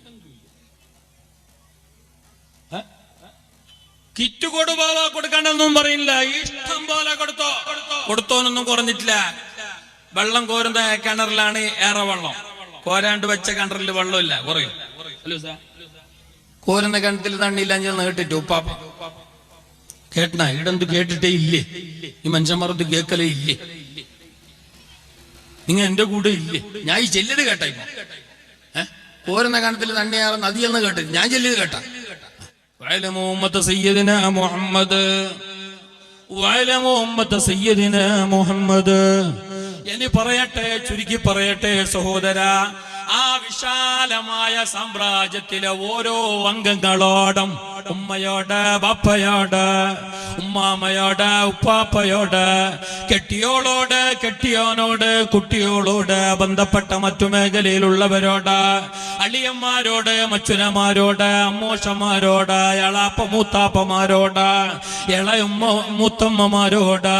കിറ്റ് കൊടുപോവാ, കൊടുക്കണ്ടെന്നും പറയില്ല, ഇഷ്ടം പോലെ കൊടുത്തോനൊന്നും കുറഞ്ഞിട്ടില്ല. വെള്ളം കോരുന്ന കിണറിലാണ് ഏറെ വെള്ളം, കോരാണ്ട് വെച്ച കിണറിൽ വെള്ളമില്ല, കുറയും. കോരുന്ന കിണറ്റിൽ തണ്ണിയില്ല കേട്ടിട്ട് ഉപ്പാപ്പ കേട്ടണ ഇടന്ത് കേട്ടിട്ടേ ഇല്ലേ? ഈ മനുഷ്യന്മാർക്ക് കേക്കലേ ഇല്ലേ? നിങ്ങൾ എന്റെ കൂടെ ഇല്ലേ? ഞാൻ ഈ ചെല്ലിയത് കേട്ട ഇപ്പൊ കോരുന്ന കിണറ്റിൽ തണ്ണിയാറ് നദിയെന്ന് കേട്ടിട്ട് ഞാൻ ചെല്ലിയത് കേട്ട. ഇനി പറയട്ടെ, ചുരുക്കി പറയട്ടെ സഹോദര, ആ വിശാലമായ സാമ്രാജ്യത്തിലെ ഓരോ അംഗങ്ങളോടും, ഉമ്മയോട്, ബാപ്പയോട്, ഉമ്മാമയോട്, ഉപ്പാപ്പയോട്, കെട്ടിയോളോട്, കെട്ടിയോനോട്, കുട്ടിയോളോട്, ബന്ധപ്പെട്ട മറ്റു മേഖലയിലുള്ളവരോട്, അളിയന്മാരോട്, മച്ചുനമാരോട്, അമ്മോഷന്മാരോട്, എളാപ്പ മൂത്താപ്പമാരോട്, ഇളയുമ്മ മൂത്തമ്മമാരോട്,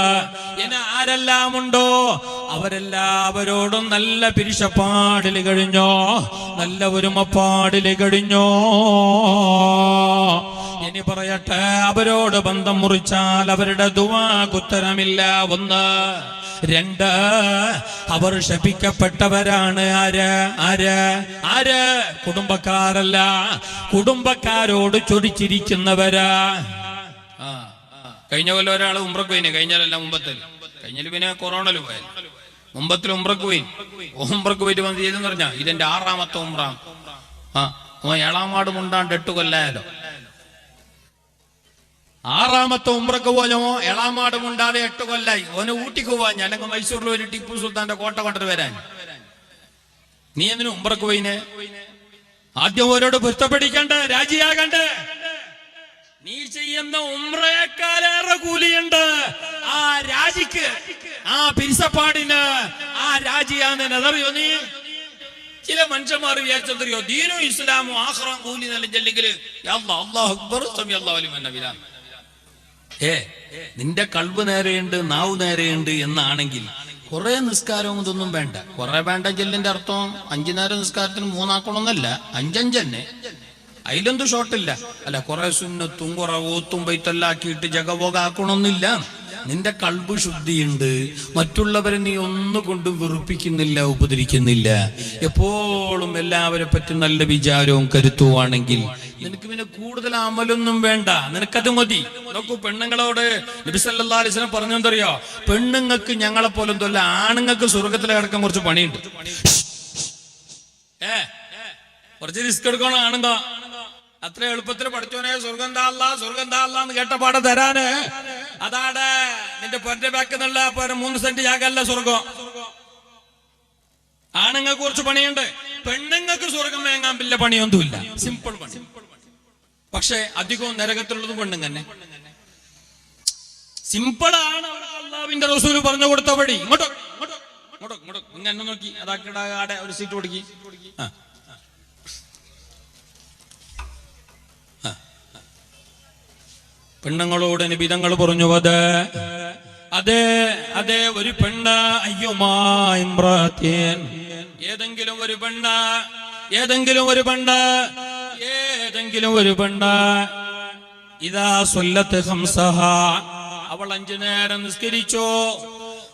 ഇനി ആരെല്ലാം ഉണ്ടോ അവരെല്ലാവരോടും നല്ല പിരിശപ്പാടിൽ കഴിഞ്ഞോ, നല്ല ഒരുമപ്പാടിൽ കഴിഞ്ഞോ. ഇനി പറയട്ടെ, അവരോട് ബന്ധം മുറിച്ചാൽ അവരുടെ ദുആക്കുത്തരമില്ല. 1. 2, അവർ ശപിക്കപ്പെട്ടവരാണ്. ആര്? കുടുംബക്കാരല്ല, കുടുംബക്കാരോട് ചൊടിച്ചിരിക്കുന്നവരാ. കഴിഞ്ഞ കൊല്ലം ഒരാള് ഉംറക്ക് പോയിന്, കഴിഞ്ഞാലല്ല മുമ്പത്തിൽ, കഴിഞ്ഞാൽ പിന്നെ കൊറോണയിൽ പോയാൽ, മുമ്പത്തിൽ ഉംറക്ക് പോയി. ഉംറക്ക് പോയിട്ട് വന്ന് ചെയ്തെന്ന് പറഞ്ഞാ ഇതെന്റെ 6ാമത്തെ ഉംറ. 7 മുണ്ടാണ്ട് 8 കൊല്ലായാലോ. 6ാമത്തെ ഉംറക്ക് പോയോ, 7 മുണ്ടാതെ 8 കൊല്ലായി. ഓന് ഊട്ടിക്ക് പോവാൻ, അല്ലെങ്കിൽ മൈസൂരിൽ ഒരു ടിപ്പു സുൽത്താന്റെ കോട്ട കൊണ്ടിട്ട് വരാൻ. നീ എന്തിനു ഉംറക്ക് പോയിനെ? ആദ്യം ഓരോട് പൊരുത്തപ്പെടിക്കണ്ടേ, രാജിയാകണ്ടേ? നീ ചെയ്യുന്ന ഉംറയേക്കാളേറെ കൂലിയുണ്ട് ആ രാജിക്ക്, ആ പിരിസപ്പാടിന്. ആ രാജിയാന്ന് അതറിയോ നീ? ചില മനുഷ്യന്മാർ വിചാരിച്ചറിയോ, ദീനും ഇസ്ലാമും ആഖിറം കൂലി നൽകില്ലെങ്കിൽ അല്ലാഹു അക്ബർ സമി അല്ലാഹു ലിമൻ ഹമിദ. നിന്റെ കൽബ് നേരെയുണ്ട്, നാവ് നേരെയുണ്ട് എന്നാണെങ്കിൽ കുറെ നിസ്കാരവും ഇതൊന്നും വേണ്ട. കുറെ വേണ്ട ചെല്ലിന്റെ അർത്ഥം 5 നേരം നിസ്കാരത്തിന് 3 ആക്കണമെന്നല്ല, 5 തന്നെ. അതിലൊന്നും ഷോട്ടില്ല. അല്ല കുറെ സുന്നത്തും കുറെ ഓത്തും ബൈത്തെല്ലാക്കിയിട്ട് ജഗബോഗാക്കണമെന്നില്ല. നിന്റെ കൽബ് ശുദ്ധിയുണ്ട്, മറ്റുള്ളവരെ നീ ഒന്നുകൊണ്ടും വെറുപ്പിക്കുന്നില്ല, ഉപദ്രവിക്കുന്നില്ല, എപ്പോഴും എല്ലാവരെ പറ്റി നല്ല വിചാരവും കരുത്തുവാണെങ്കിൽ നിനക്ക് പിന്നെ കൂടുതൽ അമലൊന്നും വേണ്ട, നിനക്കത് മതി. നോക്കൂ, പെണ്ണുങ്ങളോട് നബി സല്ലല്ലാഹു അലൈഹി വസല്ലം പറഞ്ഞെന്തറിയോ? പെണ്ണുങ്ങൾക്ക് ഞങ്ങളെ പോലെ എന്തല്ല, ആണുങ്ങൾക്ക് സ്വർഗത്തിലെ കിടക്കാൻ കുറച്ച് പണിയുണ്ട്. കുറച്ച് റിസ്ക് എടുക്കണം ആണുങ്ങ. അത്ര എളുപ്പത്തിൽ പഠിച്ചോനെ സ്വർഗം താല്ല എന്ന് കേട്ട പാടെ തരാന്. അതാണ് നിന്റെ പൊന്റെ ബാക്ക് എന്നുള്ള 3 സെന്റ് ജാഗല്ല സ്വർഗം. ആണുങ്ങൾക്ക് കുറച്ച് പണിയുണ്ട്, പെണ്ണുങ്ങൾക്ക് സ്വർഗം വേങ്ങാൻ വലിയ പണിയൊന്നുമില്ല, സിമ്പിൾ പണി. പക്ഷെ അധികവും നരകത്തിലുള്ളത് പെണ്ണുങ്ങ തന്നെ. സിമ്പിളാണ് അല്ലാഹുവിന്റെ റസൂൽ പറഞ്ഞു കൊടുത്ത പടി. ഇങ്ങോട്ടോ ഇങ്ങനെ നോക്കി, അതാക്കിടെ ഒരു സീറ്റ് കൊടുക്കി. പെണ്ണുങ്ങളോട് നിബിധങ്ങൾ പറഞ്ഞു, അതെ ഒരു പെണ്ണ്, അയ്യുമാൻ, ഏതെങ്കിലും ഒരു പെണ്ണ് ഇതാ സ്വല്ലത്ത് ഖംസഹ, അവൾ 5 നേരം നിസ്കരിച്ചോ,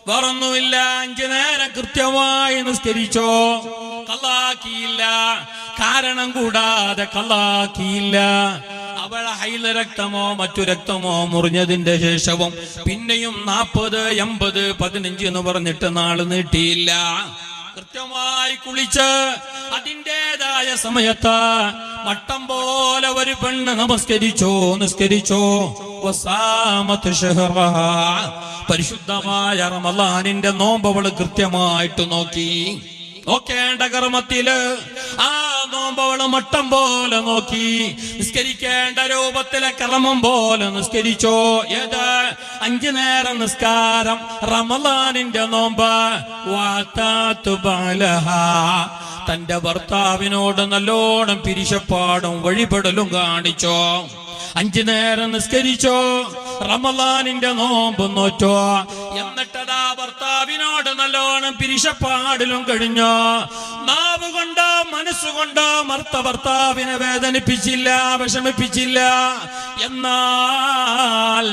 വേറൊന്നുമില്ല, 5 നേരം കൃത്യമായി നിസ്കരിച്ചോ, ഖളാക്കിയില്ല, കാരണം കൂടാതെ ഖളാക്കിയില്ല. അവളെ ഹൈല രക്തമോ മറ്റു രക്തമോ മുറിഞ്ഞതിന്റെ ശേഷവും പിന്നെയും 40, 80, 15 എന്ന് പറഞ്ഞിട്ട് നാള് നീട്ടിയില്ല. കൃത്യമായി കുളിച്ച് അതിൻ്റെതായ സമയത്ത് മട്ടം പോലെ ഒരു പെണ്ണ് നിസ്കരിച്ചോ പരിശുദ്ധമായ റമളാനിന്റെ നോമ്പ് അവള് കൃത്യമായിട്ട് നോക്കേണ്ട കർമ്മത്തില് ആ നോമ്പവള് മട്ടം പോലെ നോക്കി, നിസ്കരിക്കേണ്ട രൂപത്തിലെ കർമ്മം പോലെ നിസ്കരിച്ചോ. ഏത് 5 നേരം നിസ്കാരം, റമളാനിന്റെ നോമ്പ്. തന്റെ ഭർത്താവിനോട് നല്ലോണം പിരിശപ്പാടും വഴിപെടലും കാണിച്ചോ. 5 നേരം നിസ്കരിച്ചോ, റമളാനിന്റെ നോമ്പ് നോറ്റോ. എന്നിട്ടതാ ഭർത്താവിനോട് നല്ലോണം പിരിശപ്പാടിലും കഴിഞ്ഞോ. നാവ് കൊണ്ടോ മനസ്സുകൊണ്ടോ ഭർത്താവിനെ വേദനിപ്പിച്ചില്ല, വിഷമിപ്പിച്ചില്ല. എന്നാൽ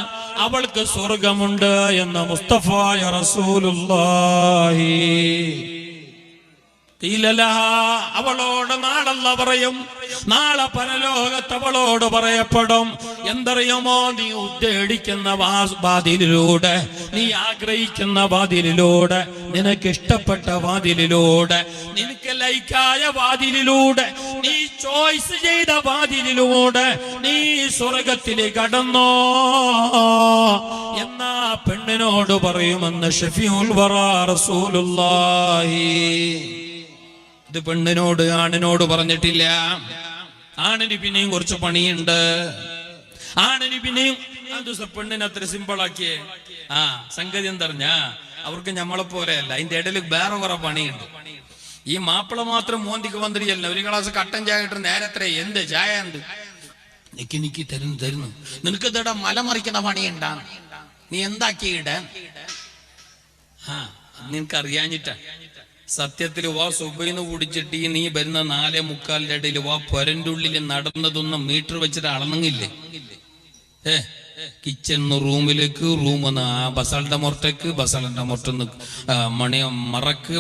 അവൾക്ക് സ്വർഗമുണ്ട് എന്ന് മുസ്തഫായ റസൂലുള്ളാഹി. അവളോട് നാളല്ല പറയും, നാളെ പരലോകത്ത് അവളോട് പറയപ്പെടും, എന്തറിയുമോ, നീ ഉദ്ദേശിക്കുന്ന വാതിലിലൂടെ, നീ ആഗ്രഹിക്കുന്ന വാതിലിലൂടെ, നിനക്ക് ഇഷ്ടപ്പെട്ട വാതിലിലൂടെ, നിനക്ക് ലൈക്കായ വാതിലിലൂടെ, നീ ചോയ്സ് ചെയ്ത വാതിലിലൂടെ നീ സ്വർഗത്തിലേക്ക് കടന്നോ എന്നാ പെണ്ണിനോട് പറയുമെന്ന് ഷഫീഉൽ വറാ റസൂലുള്ളാഹി. ഇത് പെണ്ണിനോട് ആണിനോട് പറഞ്ഞിട്ടില്ല. ആണിന് പിന്നെയും കുറച്ച് പണിയുണ്ട്. ആണിന് പിന്നെയും പെണ്ണിനെ അത്ര സിമ്പിളാക്കിയേ. സംഗതി എന്തറിഞ്ഞ, അവർക്ക് ഞമ്മളെ പോലെയല്ല, അതിന്റെ ഇടയിൽ വേറെ കുറെ പണിയുണ്ട്. ഈ മാപ്പിള മാത്രം മോന്തിക്ക് വന്നിരിക്കല്ല, ഒരു ഗ്ലാസ് കട്ടൻ ചായ ഇട്ട് നേരത്ര എന്ത് ചായ ഉണ്ട് നിക്ക് തരുന്നു. നിനക്ക് ഇതടെ മല മറിക്കുന്ന പണിയുണ്ടാ, നീ എന്താക്കിയിട? നിനക്കറിയാഞ്ഞിട്ടാ. സത്യത്തിൽ സുബൈന്ന് കുടിച്ചിട്ട് നീ വരുന്ന 4:45 ഇടയിൽ പൊരന്റെ ഉള്ളിൽ നടന്നതൊന്നും മീറ്റർ വെച്ചിട്ട് അളന്നില്ലേ? കിച്ചൺ റൂമിലേക്ക്, റൂമെന്ന് ബസാലിന്റെ മുറട്ടന്ന്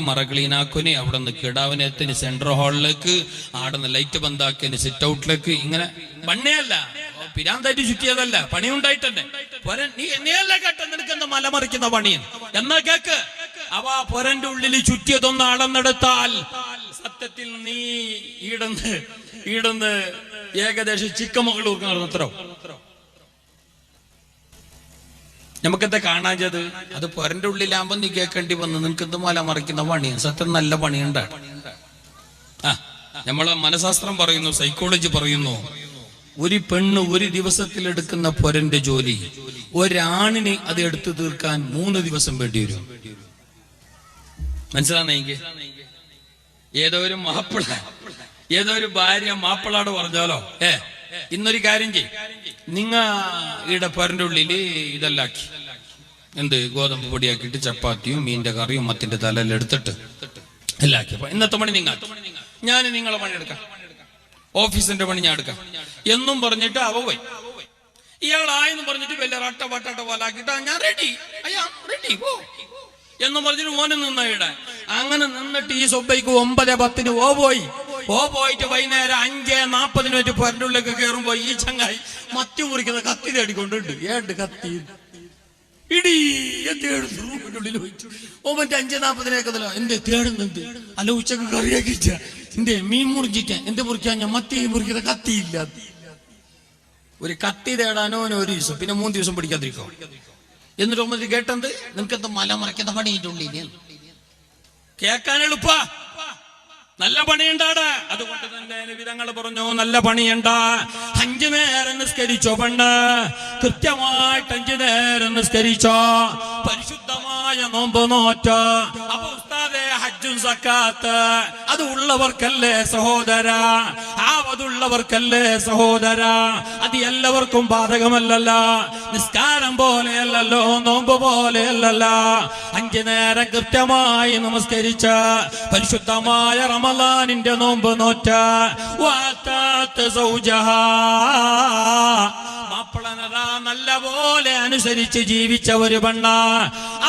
മറ ക്ലീനാക്കുന്, അവിടെ നിന്ന് കിടാവിനെത്തിന് സെൻട്രൽ ഹാളിലേക്ക്, അവിടെ നിന്ന് ലൈറ്റ് ബന്ധാക്കിന് സിറ്റ് ഔട്ടിലേക്ക്. ഇങ്ങനെ പണിയല്ല, പിരാന്തായിട്ട് ചുറ്റിയതല്ല, പണിയുണ്ടായിട്ടന്നെ. നീയല്ല കേട്ട, നിനക്ക് എന്താ മലമറിക്കുന്ന പണിയും എന്നാ കേക്ക്. അവ പൊരന്റെ ഉള്ളിൽ ചുറ്റിയതൊന്ന് അളന്നെടുത്താൽ സത്യത്തിൽ നീ ഈടന്ന് ഏകദേശം ചിക്കമകളൂർ നടന്നത്രോ. നമുക്കെന്താ കാണാഞ്ഞത്? അത് പൊരന്റെ ഉള്ളിലാകുമ്പോ നീ കേൾക്കേണ്ടി വന്ന് നിനക്ക് എന്ത് മല മറിക്കുന്ന പണിയാണ്. സത്യം നല്ല പണിയുണ്ട്. നമ്മളെ മനഃശാസ്ത്രം പറയുന്നു, സൈക്കോളജി പറയുന്നു, ഒരു പെണ്ണ് ഒരു ദിവസത്തിൽ എടുക്കുന്ന പൊരന്റെ ജോലി ഒരാണിന് അത് എടുത്തു തീർക്കാൻ 3 ദിവസം വേണ്ടി വരും. മനസ്സിലാന്നെങ്കിൽ ഏതോ ഒരു മാപ്പിള, ഏതോ ഒരു ഭാര്യ മാപ്പിളോട് പറഞ്ഞാലോ, ഇന്നൊരു കാര്യം ചെയ്യും, നിങ്ങ ഇവിടെ പരൻ്റെ ഉള്ളിൽ ഇതെല്ലാക്കി എന്ത് ഗോതമ്പ് പൊടിയാക്കിയിട്ട് ചപ്പാത്തിയും മീൻ്റെ കറിയും മത്തിൻ്റെ തലയെല്ലാം എടുത്തിട്ട് എല്ലാക്കി. അപ്പൊ ഇന്നത്തെ പണി നിങ്ങൾ, ഞാൻ നിങ്ങളെ പണി എടുക്കാം, ഓഫീസിന്റെ പണി ഞാൻ എടുക്കാം എന്നും പറഞ്ഞിട്ട് അവ പോയി. ഇയാളായെന്ന് പറഞ്ഞിട്ട് വലിയ റട്ട വട്ട പോലാക്കിട്ട് ഞാൻ റെഡി പോ എന്നും പറഞ്ഞിട്ട് മോനെ നിന്ന ഇടാൻ. അങ്ങനെ നിന്നിട്ട് ഈ സൊബൈക്ക് 9:10 പോയിട്ട് വൈകുന്നേരം 5:40 പരൻ്റെ ഉള്ളിലേക്ക് കയറുമ്പോ ഈ ചങ്ങായി മത്തി മുറിക്കുന്ന കത്തി തേടിക്കൊണ്ടുണ്ട്. കത്തി ഇടീ റൂമിനുള്ളിൽ പോയിട്ട് മറ്റേ 5:40 എന്റെ തേടുന്നുണ്ട്. അല്ല ഉച്ചക്ക് കറിയാക്കിച്ച എന്റെ മീൻ മുറിച്ചിട്ട എന്ത് മുറിക്കാൻ ഞാൻ മത്തി മുറിക്കുന്ന കത്തിയില്ല. ഒരു കത്തി തേടാനോ ഒരു ദിവസം, പിന്നെ 3 ദിവസം പിടിക്കാതിരിക്കോ. എന്നിട്ട് ഒമ്പത് കേട്ടത് നിനക്കെന്ത് മല മറയ്ക്കുന്ന പണിയിട്ടുള്ളില്ല, കേക്കാൻ എളുപ്പ, നല്ല പണിയുണ്ടാടാ. അതുകൊണ്ട് തന്നെ വിധങ്ങൾ പറഞ്ഞു നല്ല പണിയുണ്ടാ. 5 നേരം നിസ്കരിച്ചോ പെണ്ണ്, കൃത്യമായിട്ട് 5 നേരം നിസ്കരിച്ചോ, പരിശുദ്ധമായ നോമ്പ് നോറ്റോ. അപ്പൊ ഉസ്താദേ ഹജ്ജും സക്കാത്ത് അത് ഉള്ളവർക്കല്ലേ സഹോദര, അതുള്ളവർക്കല്ലേ സഹോദര, അത് എല്ലാവർക്കും ബാധകമല്ലല്ലോ. നിസ്കാരം പോലെയല്ലല്ലോ, നോമ്പ് പോലെയല്ലല്ലോ. 5 നേരം കൃത്യമായി നമസ്കരിച്ച പരിശുദ്ധമായ റമളാനിന്റെ നോമ്പ് നോറ്റ മാപ്പിളനതാ നല്ല പോലെ അനുസരിച്ച് ജീവിച്ച ഒരു പെണ്ണ,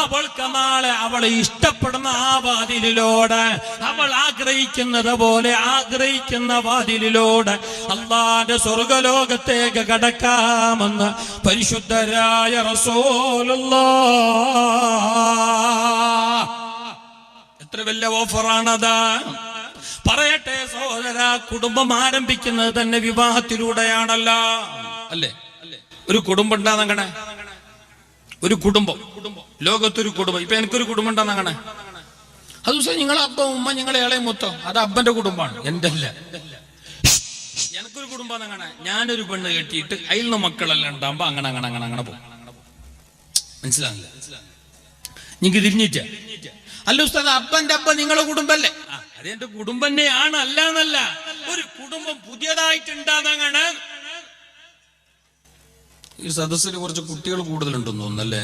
അവൾക്ക് നാളെ അവളെ ഇഷ്ടപ്പെടുന്ന ആ വാതിലിലൂടെ, അവൾ ആഗ്രഹിക്കുന്നത് പോലെ ആഗ്രഹിക്കുന്ന വാതിലിലൂടെ അല്ലാഹുവിന്റെ സ്വർഗ്ഗലോകത്തേക്ക് കടക്കാമെന്ന് പരിശുദ്ധരായ റസൂലുള്ളാഹ്. എത്ര വലിയ ഓഫറാണത്. പറയട്ടെ സഹോദര, കുടുംബം ആരംഭിക്കുന്നത് തന്നെ വിവാഹത്തിലൂടെയാണല്ലോ, അല്ലേ? ഒരു കുടുംബം ഉണ്ടാകണേ, ഒരു കുടുംബം, ലോകത്തൊരു കുടുംബം. ഇപ്പൊ എനിക്കൊരു കുടുംബം ഉണ്ടാകണേ, അത് ദിവസം നിങ്ങളെ അപ്പ ഉമ്മ നിങ്ങളെ ഇളയും മൊത്തം അത് അപ്പന്റെ കുടുംബമാണ്, എന്റെ അല്ല. എനിക്കൊരു കുടുംബം അങ്ങനെ, ഞാനൊരു പെണ്ണ് കെട്ടിയിട്ട് അതിൽ നിന്ന് മക്കളെല്ലാം ഉണ്ടാകുമ്പോ അങ്ങനെ അങ്ങനെ അങ്ങനെ അങ്ങനെ പോകും. മനസ്സിലാകില്ല? നിങ്ങൾക്ക് തിരിഞ്ഞിട്ട അല്ല ഉസ്താദ്, അപ്പന്റെ അപ്പ നിങ്ങളെ കുടുംബല്ലേ? അതെന്റെ കുടുംബം തന്നെയാണ്, അല്ല എന്നല്ല. ഒരു കുടുംബം പുതിയതായിട്ടുണ്ടാകണ. ഈ സദസ്സിൽ കുറച്ച് കുട്ടികൾ കൂടുതലുണ്ടെന്ന് തോന്നുന്നല്ലേ?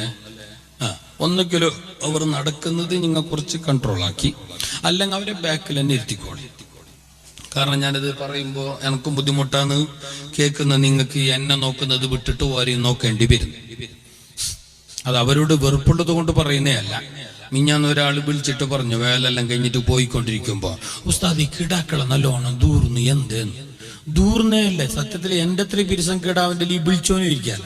ഒന്നുകിലോ അവർ നടക്കുന്നത് നിങ്ങൾ കുറച്ച് കൺട്രോൾ ആക്കി, അല്ലെങ്കിൽ അവരെ ബാക്കിൽ തന്നെ ഇരുത്തിക്കോളി. കാരണം ഞാനിത് പറയുമ്പോൾ എനിക്കും ബുദ്ധിമുട്ടാണ് കേൾക്കുന്ന നിങ്ങൾക്ക്. എന്നെ നോക്കുന്നത് വിട്ടിട്ട് ഓരെയും നോക്കേണ്ടി വരും. അത് അവരോട് വെറുപ്പുള്ളത് കൊണ്ട് പറയുന്നേ അല്ല. മിഞ്ഞാന്ന് ഒരാൾ വിളിച്ചിട്ട് പറഞ്ഞു, വേലെല്ലാം കഴിഞ്ഞിട്ട് പോയിക്കൊണ്ടിരിക്കുമ്പോ, ഉസ്താദ് ഈ കിടാക്കളെ നല്ലോണം ദൂർന്ന് എന്തേന്ന്. ദൂർന്നേ അല്ലേ സത്യത്തിൽ. എന്റെ അത്ര പിരിസം കിടാവിന്റെ ഈ വിളിച്ചോനും ഇരിക്കാല.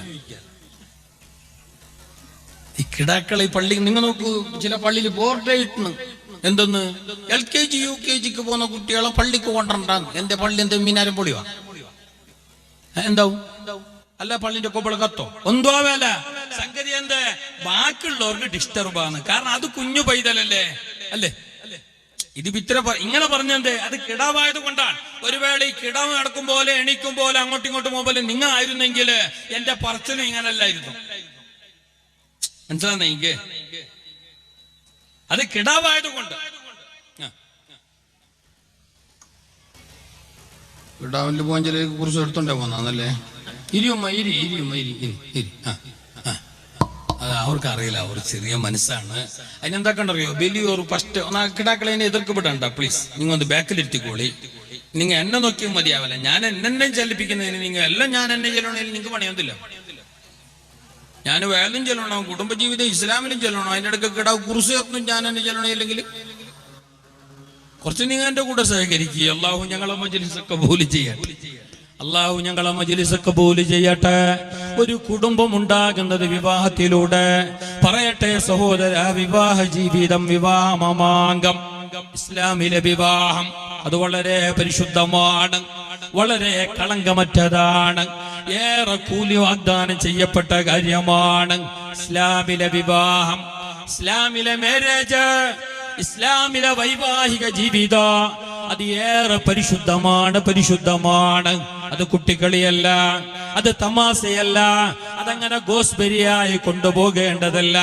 ഈ കിടാക്കളെ ഈ പള്ളി നിങ്ങൾ നോക്കൂ, ചില പള്ളിയിൽ ബോർഡ് ഇട്ടുന്നു എന്തെന്ന് LKG UKG പോകുന്ന കുട്ടികളെ പള്ളിക്ക് കൊണ്ടുണ്ടാകും. എന്റെ പള്ളി എന്ത് മീനാരം പൊളിവാ എന്താവും? അല്ല പള്ളിന്റെ കൊപ്പള കത്തോ എന്തോ വേല സംഗതി. എന്ത് ബാക്കിയുള്ളവർക്ക് ഡിസ്റ്റർബാണ്, കാരണം അത് കുഞ്ഞു പൈതലല്ലേ, അല്ലേ? ഇത് ഇത്ര ഇങ്ങനെ പറഞ്ഞെന്തേ, അത് കിടാവായത് കൊണ്ടാണ്. ഒരു വേള ഈ കിടാവ് നടക്കും പോലെ എണീക്കും പോലെ അങ്ങോട്ടും ഇങ്ങോട്ടും പോലെ നിങ്ങൾ ആയിരുന്നെങ്കിൽ എന്റെ പറച്ചിലും ഇങ്ങനല്ലായിരുന്നു. മനസ്സിലാകുന്ന എനിക്ക്? അത് കിടാവായത് കൊണ്ട്. കിടാവിന്റെ പോഞ്ചലേക്ക് കുറിച്ച് എടുത്തോണ്ടേ പോന്നല്ലേ? ഇരിയുമ്മ ഇരി ഇരിയുമ്മ ഇരി ഇരി ഇരി. അത് അവർക്ക് അറിയില്ല, അവർ ചെറിയ മനസ്സാണ്. അതിനെന്താക്കണ്ടറിയോ, വലിയൊരു ഫസ്റ്റ് കിടാക്കളെ എതിർക്കപ്പെടണ്ട പ്ലീസ്. നിങ്ങൾ ഒന്ന് ബാക്കിലിരുത്തിക്കോളി. നിങ്ങൾ എന്നെ നോക്കിയാൽ മതിയാവില്ല. ഞാൻ എന്നെ ചലിപ്പിക്കുന്നതിന് നിങ്ങൾ എല്ലാം ഞാൻ എന്നെ ചെല്ലണമെങ്കിൽ നിങ്ങൾക്ക് പണിയൊന്നുമില്ല. ഞാൻ വേലും ചെല്ലണോ, കുടുംബജീവിതം ഇസ്ലാമിലും ചെല്ലണോ, അതിൻ്റെ ഇടയ്ക്ക് കിടാവ് കുറിച്ചൊന്നും ഞാൻ എന്നെ ചെല്ലണമെങ്കിൽ കുറച്ച് നിങ്ങൾ എന്റെ കൂടെ സഹകരിക്കുക. അള്ളാഹു ഞങ്ങളെ മജ്‌ലിസൊക്കെ കബൂൽ ചെയ്യട്ടെ. അള്ളാഹു ഞങ്ങളെ മജ്‌ലിസൊക്കെ കബൂൽ ചെയ്യട്ടെ. ഒരു കുടുംബം ഉണ്ടാകുന്നത് വിവാഹത്തിലൂടെ. പറയട്ടെ സഹോദര, വിവാഹ ജീവിതം, വിവാഹമാമാങ്കം, ഇസ്ലാമിലെ വിവാഹം അത് വളരെ പരിശുദ്ധമാണ്, വളരെ കളങ്കമറ്റതാണ്, ഏറെ കൂലി വാഗ്ദാനം ചെയ്യപ്പെട്ട കാര്യമാണ് ഇസ്ലാമിലെ വിവാഹം, ഇസ്ലാമിലെ മാരേജ്, ഇസ്ലാമിലെ വൈവാഹിക ജീവിതം. അത് ഏറെ പരിശുദ്ധമാണ്, പരിശുദ്ധമാണ്. അത് കുട്ടിക്കളിയല്ല, അത് തമാശയല്ല, അതങ്ങനെ ഗോസ്ബരിയായി കൊണ്ടുപോകേണ്ടതല്ല.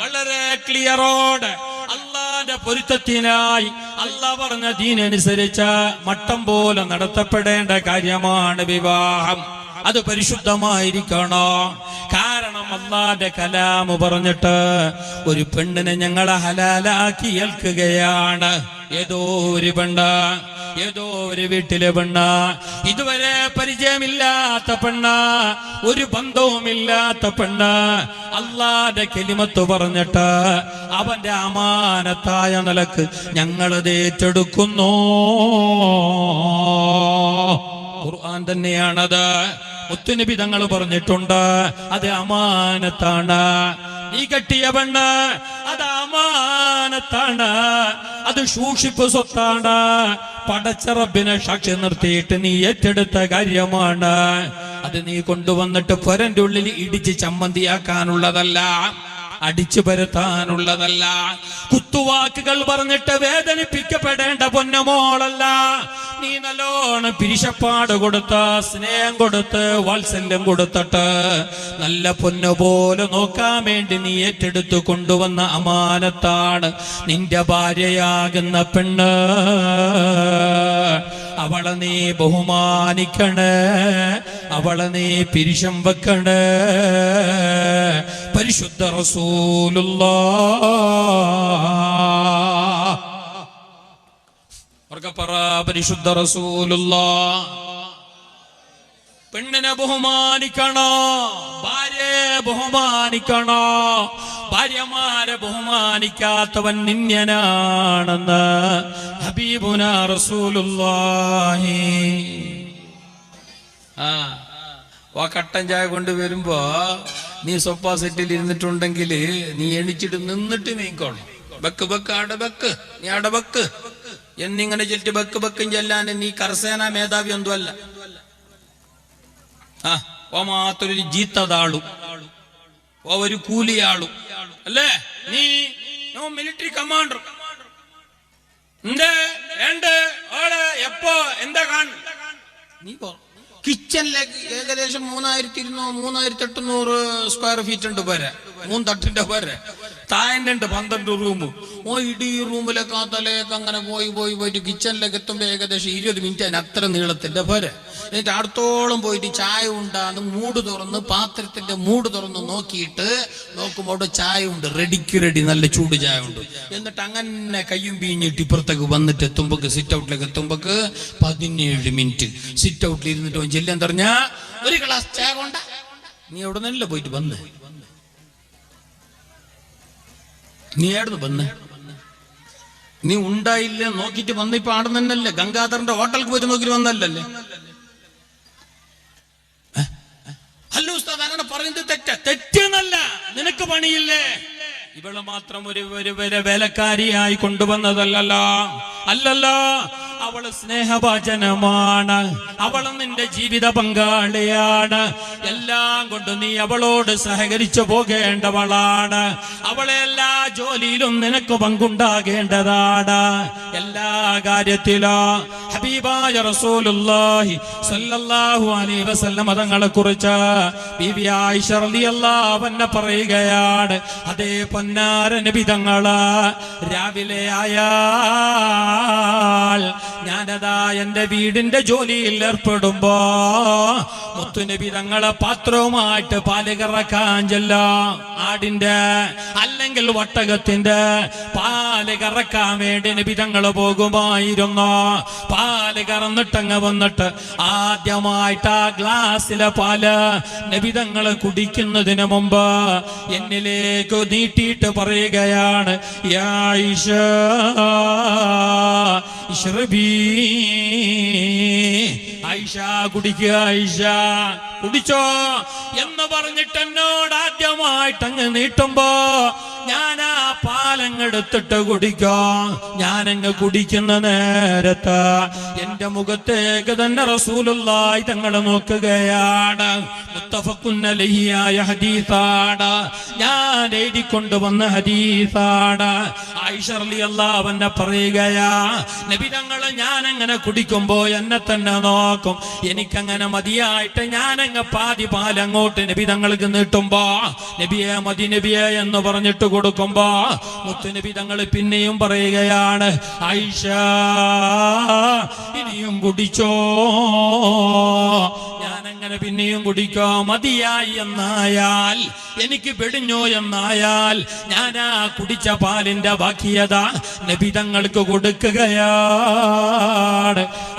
വളരെ ക്ലിയറോട് അള്ളാന്റെ പൊരുത്തത്തിനായി അള്ളാഹ് പറഞ്ഞ ദീനനുസരിച്ച് മട്ടം പോലെ നടത്തപ്പെടേണ്ട കാര്യമാണ് വിവാഹം. അത് പരിശുദ്ധമായിരിക്കണോ? കാരണം അല്ലാഹുവിന്റെ കലാമ് പറഞ്ഞിട്ട് ഒരു പെണ്ണിനെ ഞങ്ങളെ ഹലാലാക്കി ഏൽക്കുകയാണ്. ഏതോ ഒരു പെണ്ണ്, ഏതോ ഒരു വീട്ടിലെ പെണ്ണ്, ഇതുവരെ പരിചയമില്ലാത്ത പെണ്ണ്, ഒരു ബന്ധവുമില്ലാത്ത പെണ്ണ്, അല്ലാഹുവിന്റെ കലിമത്ത് പറഞ്ഞിട്ട് അവന്റെ അമാനത്തായ നിലക്ക് ഞങ്ങളത് ഏറ്റെടുക്കുന്നു. ഖുർആൻ തന്നെയാണത്. മുത്തുനബി തങ്ങൾ പറഞ്ഞിട്ടുണ്ട്, അത് അമാനത്താണ്. നീ കെട്ടിയ പെണ്ണ് അത് അമാനത്താണ്, അത് സൂക്ഷിപ്പ് സ്വത്താണ്. പടച്ച റബ്ബിനെ സാക്ഷി നിർത്തിയിട്ട് നീ ഏറ്റെടുത്ത കാര്യമാണ്. അത് നീ കൊണ്ടുവന്നിട്ട് പൊരന്റെ ഉള്ളിൽ ഇടിച്ച് ചമ്മന്തിയാക്കാനുള്ളതല്ല, അടിച്ചു പരത്താനുള്ളതല്ല. കുത്തുവാക്കുകൾ പറഞ്ഞിട്ട് വേദനിപ്പിക്കപ്പെടേണ്ട പൊന്നമോളല്ല. നീ നല്ലോണം പിരിശപ്പാട് കൊടുത്ത്, സ്നേഹം കൊടുത്ത്, വാത്സല്യം കൊടുത്തിട്ട് നല്ല പൊന്നു പോലെ നോക്കാൻ വേണ്ടി നീ ഏറ്റെടുത്തു കൊണ്ടുവന്ന അമാനത്താണ് നിന്റെ ഭാര്യയാകുന്ന പെണ്ണ്. അവളെ നീ ബഹുമാനിക്കണേ, അവളെ നീ പിരിശം വെക്കണേ. പരിശുദ്ധ റസൂലുള്ളാഹ്, പരിശുദ്ധ റസൂലുള്ളാഹ്. പെണ്ണിനെ ബഹുമാനിക്കണോ, ഭാര്യയെ ബഹുമാനിക്കണോ. ഭാര്യമാരെ ബഹുമാനിക്കാത്തവൻ നിന്ദ്യനാണെന്ന് ഹബീബുനാ റസൂലുള്ളാഹി. ആ കട്ടൻ ചായ കൊണ്ടുവരുമ്പോ നീ സോഫാ സെറ്റിൽ ഇരുന്നിട്ടുണ്ടെങ്കിൽ നീ എണിച്ചിട്ട് നിന്നിട്ട് നീക്കണം. ബക്ക് ബക്ക് ആടെ ബക്ക്, നീ ആടെ ബക്ക് എന്നിങ്ങനെ ചൊല്ലിട്ട് ബക്ക് ബക്കും ചെല്ലാൻ നീ കർസേന മേധാവി ഒന്നും അല്ല. ഓ മാത്രൊരു ജീത്തതാളും ഓ ഒരു കൂലിയാളും അല്ലേ നീ. മിലിറ്ററി കമാൻഡർ എപ്പോ എന്താ നീ കിച്ചണിലേക്ക് ഏകദേശം 3200-3800 സ്ക്വയർ ഫീറ്റ് ഉണ്ട് പോരെ, 3 തട്ടിന്റെ പോരെ. താഴെ ഉണ്ട് 12 റൂം. ഓ ഇടീ റൂമിലൊക്കെ ആ തലയൊക്കെ അങ്ങനെ പോയിട്ട് കിച്ചണിലേക്ക് എത്തുമ്പോ ഏകദേശം 20 മിനിറ്റ് അതിന് അത്ര നീളത്തിന്റെ പോരെ. എന്നിട്ട് അടുത്തോളം പോയിട്ട് ചായ ഉണ്ടാകും, മൂട് തുറന്ന് പാത്രത്തിന്റെ മൂട് തുറന്ന് നോക്കുമ്പോൾ ചായ ഉണ്ട്, റെഡിക്ക് റെഡി, നല്ല ചൂട് ചായ ഉണ്ട്. എന്നിട്ട് അങ്ങനെ കയ്യും പിഴിഞ്ഞിട്ട് ഇപ്പുറത്തേക്ക് വന്നിട്ട് എത്തുമ്പോക്ക്, സിറ്റ് ഔട്ടിലേക്ക് എത്തുമ്പോക്ക് 17 മിനിറ്റ് സിറ്റ് ഔട്ടിൽ ഇരുന്നിട്ട് ചെല്ലാൻ പറഞ്ഞ ഒരു ഗ്ലാസ് ചായ കൊണ്ട. നീ എവിടെ നിന്നല്ല പോയിട്ട് വന്ന്, നീ എവിടുന്ന് വന്ന്, നീ ഉണ്ടായില്ല നോക്കിട്ട് വന്ന്. ഇപ്പൊ ആടെ തന്നെയല്ലേ ഗംഗാധരന്റെ ഹോട്ടലിൽ പോയിട്ട് നോക്കിട്ട് വന്നല്ലേ. ഹലോ ഉസ്താദ്, അങ്ങനെ പറയുന്നത് തെറ്റെന്നല്ല, നിനക്ക് പണിയില്ലേ. ഇവള് മാത്രം ഒരു വേലക്കാരിയായി കൊണ്ടുവന്നതല്ലല്ലോ, അല്ലല്ലോ. അവള് സ്നേഹഭാചനമാണ്, അവള് നിന്റെ ജീവിത പങ്കാളിയാണ്. എല്ലാം കൊണ്ട് നീ അവളോട് സഹകരിച്ചു പോകേണ്ടവളാണ്. അവളെ എല്ലാ ജോലിയിലും നിനക്ക് പങ്കുണ്ടാകേണ്ടതാണ്, എല്ലാ കാര്യത്തിലും. ഹബീബായ റസൂലുള്ളാഹി സ്വല്ലല്ലാഹു അലൈഹി വസല്ലം തങ്ങളെ കുറിച്ച് ബീബി ആയിഷ റളിയല്ലാഹു അൻഹ പറയുകയാണ്, അതേ പൊന്നാര നബി തങ്ങള് രാവിലെ ആയാൽ ഞാനതാ എന്റെ വീടിന്റെ ജോലിയിൽ ഏർപ്പെടുമ്പോ മുത്തുനബി തങ്ങളെ പാത്രവുമായിട്ട് പാല് കറക്കാൻ ചെല്ലാം. ആടിന്റെ അല്ലെങ്കിൽ ഒട്ടകത്തിന്റെ പാല് കറക്കാൻ വേണ്ടി നബി തങ്ങള് പോകുമായിരുന്നു. പാല് കറന്നിട്ടങ്ങ് വന്നിട്ട് ആദ്യമായിട്ട് ആ ഗ്ലാസ്സിലെ പാല് നബി തങ്ങള് കുടിക്കുന്നതിന് മുമ്പ് എന്നിലേക്ക് നീട്ടിയിട്ട് പറയുകയാണ്, യാ ആയിഷ ഇശ്റബി, ആയിഷ കുടിക്കുക, ആയിഷ കുടിച്ചോ എന്ന് പറഞ്ഞിട്ട് എന്നോട് ആദ്യമായിട്ട് അങ്ങ് നീട്ടുമ്പോ ഞാൻ ആ പാലങ്ങെടുത്തിട്ട് കുടിക്കാം. ഞാനങ്ങ് കുടിക്കുന്ന നേരത്ത് എന്റെ മുഖത്തേക്ക് തന്നെ റസൂലുള്ളാഹി തങ്ങളെ നോക്കുകയാണ്. മുത്തഫഖുൻ അലൈഹിയായ ഹദീസാണ്, ഞാൻ എഴുതിക്കൊണ്ടുവന്ന ഹദീസാണ്. ആയിഷ റളിയല്ലാഹു അൻഹ പറയുകയാ, നബി തങ്ങള് ഞാൻ അങ്ങനെ കുടിക്കുമ്പോ എന്നെ തന്നെ നോക്കും. എനിക്കങ്ങനെ മതിയായിട്ട് ഞാനങ്ങ് പാതി പാലങ്ങോട്ട് നബി തങ്ങൾക്ക് നീട്ടുമ്പോ നബിയെ മതി നബിയെ എന്ന് പറഞ്ഞിട്ട് കൊടുക്കുമ്പോ മുത്തുനബി തങ്ങൾ പിന്നെയും പറയുകയാണ്, ആയിഷ ഇനിയും കുടിച്ചോ. ഞാനങ്ങ് അങ്ങനെ പിന്നെയും കുടിക്കോ. മതിയായി എന്നായാൽ, എനിക്ക് വെടിഞ്ഞോ എന്നായാൽ, ഞാൻ ആ കുടിച്ച പാലിന്റെ ബാക്കിയത നബിതങ്ങൾക്ക് കൊടുക്കുകയാണ്.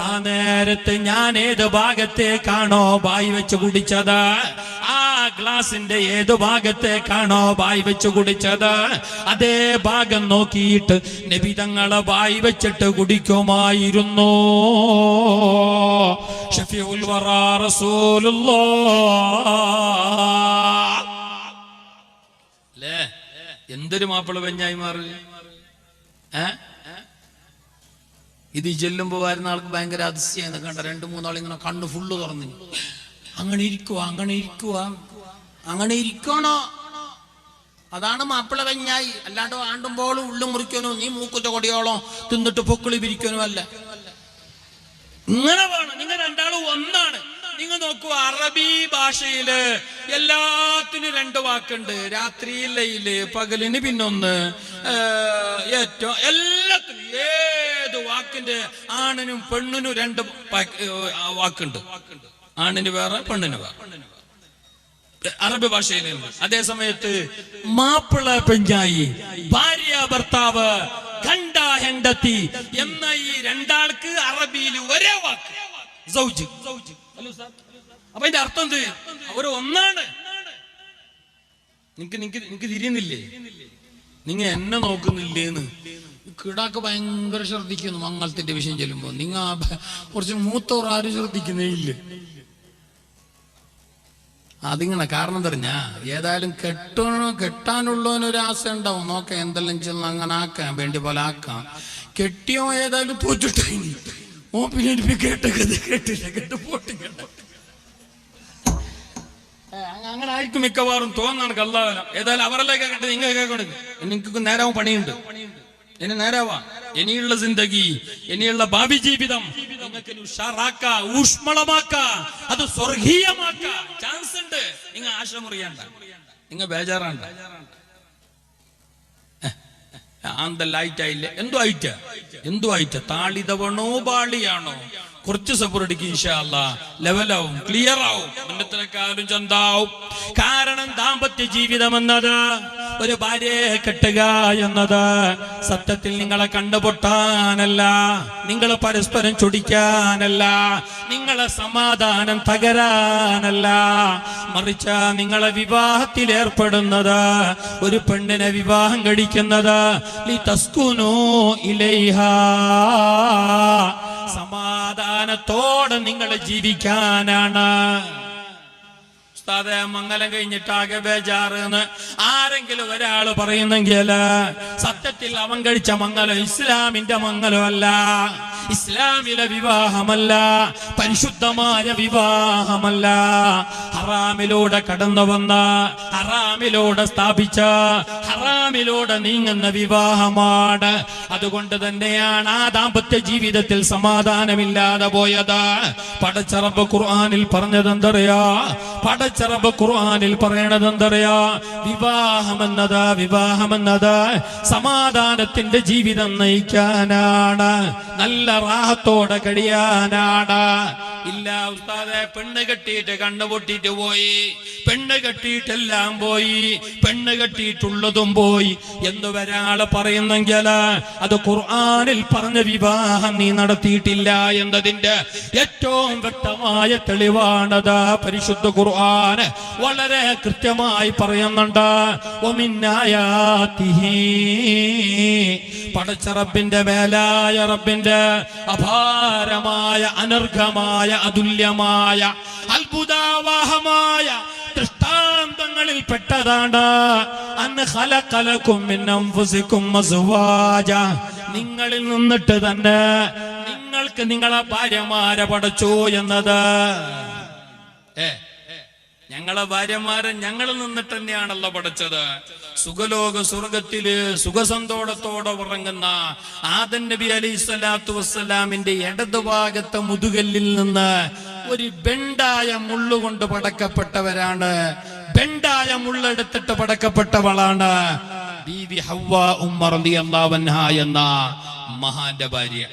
ആ നേരത്ത് ഞാൻ ഏത് ഭാഗത്തേക്കാണോ ബായി വെച്ച് കുടിച്ചത്, ആ ഗ്ലാസിന്റെ ഏത് ഭാഗത്തേക്കാണോ ബായി വെച്ച് കുടിച്ചത്, അതേ ഭാഗം നോക്കിയിട്ട് നബിതങ്ങളെ ബായി വെച്ചിട്ട് കുടിക്കുമായിരുന്നു. ഷഫീഉൽ വറാ റസൂലുള്ളാഹ്. ല്ലേ, എന്തൊരു മാപ്പിള പെഞ്ഞായി മാറി. ഇത് ചെല്ലുമ്പോ വരുന്ന ആൾക്ക് ഭയങ്കര അതിശയാണ്. കണ്ട 2-3 ഇങ്ങനെ കണ്ണ് ഫുള്ള് തുറന്നു, അങ്ങനെ ഇരിക്കുവാ, അങ്ങനെ ഇരിക്കുവാ, അങ്ങനെ ഇരിക്കണോ? അതാണ് മാപ്പിള പെഞ്ഞായി. അല്ലാണ്ട് ആണ്ടുമ്പോഴും ഉള്ളു മുറിക്കാനോ നീ മൂക്കുറ്റ കൊടിയോളോ തിന്നിട്ട് പൊക്കിളി പിരിക്കാനോ അല്ല. ഇങ്ങനെ വേണം. നിങ്ങൾ രണ്ടാളും ഒന്നാണ്. നിങ്ങൾ നോക്കൂ, അറബി ഭാഷയില് എല്ലാത്തിനും 2 വാക്കുണ്ട്. രാത്രിയിലെ പകലിന് പിന്നൊന്ന്, ഏറ്റവും എല്ലാത്തിനും ഏത് വാക്കിന്റെ ആണിനും പെണ്ണിനും 2 വാക്കുണ്ട്. ആണിന് വേറെ, പെണ്ണിന് വേറെ അറബി ഭാഷയിലുണ്ട്. അതേ സമയത്ത് മാപ്പിള പെഞ്ചായി, ഭാര്യ ഭർത്താവ്, ഖണ്ഡ ഹെണ്ടത്തി എന്ന ഈ 2 ആൾക്ക് അറബിയിൽ ഒരേ വാക്ക് സൗജ്. അപ്പൊ അതിന്റെ അർത്ഥം എന്ത്? അവര് ഒന്നാണ്. നിങ്ങക്ക് തിരിയുന്നില്ലേ? നിങ്ങ എന്നെ നോക്കുന്നില്ലേന്ന്. കിടാക്ക് ഭയങ്കര ശ്രദ്ധിക്കുന്നു മംഗളത്തിന്റെ വിഷയം ചെല്ലുമ്പോ. നിങ്ങ കുറച്ച് മൂത്തോർ ആരും ശ്രദ്ധിക്കുന്നേ ഇല്ല. അതിങ്ങനെ കാരണം പറഞ്ഞാ ഏതായാലും കെട്ടാനുള്ളവനൊരു ആശ ഉണ്ടാവും. നോക്കാം എന്തെല്ലാം ചെന്ന് അങ്ങനെ ആക്കാം, വേണ്ടി പോലെ ആക്കാം. കെട്ടിയോ ഏതായാലും തോറ്റിട്ടായി. ഓ പിന്നെ കേട്ടത് കേട്ടില്ല, കേട്ട് പോട്ടിക്കണ്ട. അങ്ങനെ ആയിരിക്കും മിക്കവാറും തോന്നാണ് കല്ലാവനം. ഏതായാലും അവരെല്ലാം കേട്ടെ, നിങ്ങൾ കേൾക്കണം. നിങ്ങൾക്ക് നേരാവും, പണിയുണ്ട്. ഇനി നേരാവാ. ഇനിയുള്ള ജിന്ദഗി, ഇനിയുള്ള ഭാവി ജീവിതം നിങ്ങൾക്ക് ഉഷാറാക്ക, ഊഷ്മളമാക്ക, അത് സ്വർഗീയമാക്ക. ചാൻസ് ഉണ്ട്. നിങ്ങൾ ആശ മുറിയണ്ട, നിങ്ങൾ ബേജാറാണ്ട. ആന്തല്ലായിട്ടായില്ലേ? എന്തോ ആയിട്ട താളിതവണോ ബാളിയാണോ? കുറച്ച് സബുറടിക്ക് ഇൻഷാ അല്ലാഹ് ലെവലാവും, ക്ലിയർ ആവും, മുന്നത്തിനെക്കാളും ചന്താവും. കാരണം ദാമ്പത്യ ജീവിതം എന്നത്, ഒരു ഭാര്യയെ കെട്ടുക എന്നത് സത്യത്തിൽ നിങ്ങളെ കണ്ടുപൊട്ടാനല്ല, നിങ്ങളെ പരസ്പരം ചൊടിക്കാനല്ല, നിങ്ങളെ സമാധാനം തകരാനല്ല. മറിച്ച് നിങ്ങളെ വിവാഹത്തിൽ ഏർപ്പെടുന്നത്, ഒരു പെണ്ണിനെ വിവാഹം കഴിക്കുന്നത് ലിതസ്കുനൂ ഇലൈഹാ, സമാധാനത്തോടെ നിങ്ങൾ ജീവിക്കാനാണ്. ഉസ്താദേ, മംഗലം കഴിഞ്ഞിട്ടാകെ ബേജാറെന്ന് ആരെങ്കിലും ഒരാള് പറയുന്നെങ്കിൽ സത്യത്തിൽ അവൻ കഴിച്ച മംഗലം ഇസ്ലാമിന്റെ മംഗലമല്ല, ഇസ്ലാമിലെ വിവാഹമല്ല, പരിശുദ്ധമായ വിവാഹമല്ല. ഹറാമിലൂടെ കടന്നു വന്ന, ഹറാമിലൂടെ സ്ഥാപിച്ച, ഹറാമിലൂടെ നീങ്ങുന്ന വിവാഹമാണ്. അതുകൊണ്ട് തന്നെയാണ് ആ ദാമ്പത്യ ജീവിതത്തിൽ സമാധാനമില്ലാതെ പോയത്. പടച്ചറബ് ഖുർആനിൽ പറഞ്ഞതെന്തറിയാ? പടച്ചറബ് ഖുർആനിൽ പറയണതെന്തറിയാ? വിവാഹമെന്നത് സമാധാനത്തിന്റെ ജീവിതം നയിക്കാനാണ്, നല്ല റാഹത്തോടെ കഴിയാനാണ്. ഇല്ല ഉസ്താദെ, പെണ്ണ് കെട്ടിയിട്ട് കണ്ണു പൊട്ടിയിട്ട് പോയി, പെണ്ണ് കെട്ടിയിട്ടെല്ലാം പോയി, പെണ്ണ് കെട്ടിയിട്ടുള്ളതും പോയി എന്ന് ഒരാള് പറയുന്നെങ്കിൽ അത് ഖുർആനിൽ പറഞ്ഞ വിവാഹം നീ നടത്തിയിട്ടില്ല എന്നതിന്റെ ഏറ്റവും വ്യക്തമായ തെളിവാണത്. പരിശുദ്ധ ഖുർആൻ വളരെ കൃത്യമായി പറയുന്നുണ്ട്. ഒമിന്നായാതിഹി, പടച്ച റബ്ബിന്റെ, മേലായ റബ്ബിന്റെ അപാരമായ, അനർഘമായ, അതുല്യമായ, അത്ഭുതാവാഹമായ ദൃഷ്ടാന്തങ്ങളിൽ പെട്ടതാണ് അന്ന് ഖലഖലകും മിൻ അൻഫുസികും അസ്വാജ, നിങ്ങളിൽ നിന്നിട്ട് തന്നെ നിങ്ങൾക്ക് നിങ്ങളെ ഭാര്യമാരെ പടച്ചു എന്നത്. ഞങ്ങളെ ഭാര്യമാരെ ഞങ്ങളിൽ നിന്നിട്ട് തന്നെയാണല്ലോ പഠിച്ചത്. സുഖലോക സ്വർഗത്തില് സുഖസന്തോഷത്തോടെ ഉറങ്ങുന്ന ആദം നബി അലൈഹിസ്സലാത്തു വസ്സലാമിന്റെ ഇടതുഭാഗത്തെ മുതുകല്ലിൽ നിന്ന് ഒരു ബെണ്ടായ മുള്ളുകൊണ്ട് പടക്കപ്പെട്ടവരാണ്. ബെണ്ടായ മുള്ളെടുത്തിട്ട് പടക്കപ്പെട്ടവളാണ് ബീവി ഹവ്വ റളിയല്ലാഹു അൻഹാ എന്ന മഹാന്റെ ഭാര്യ,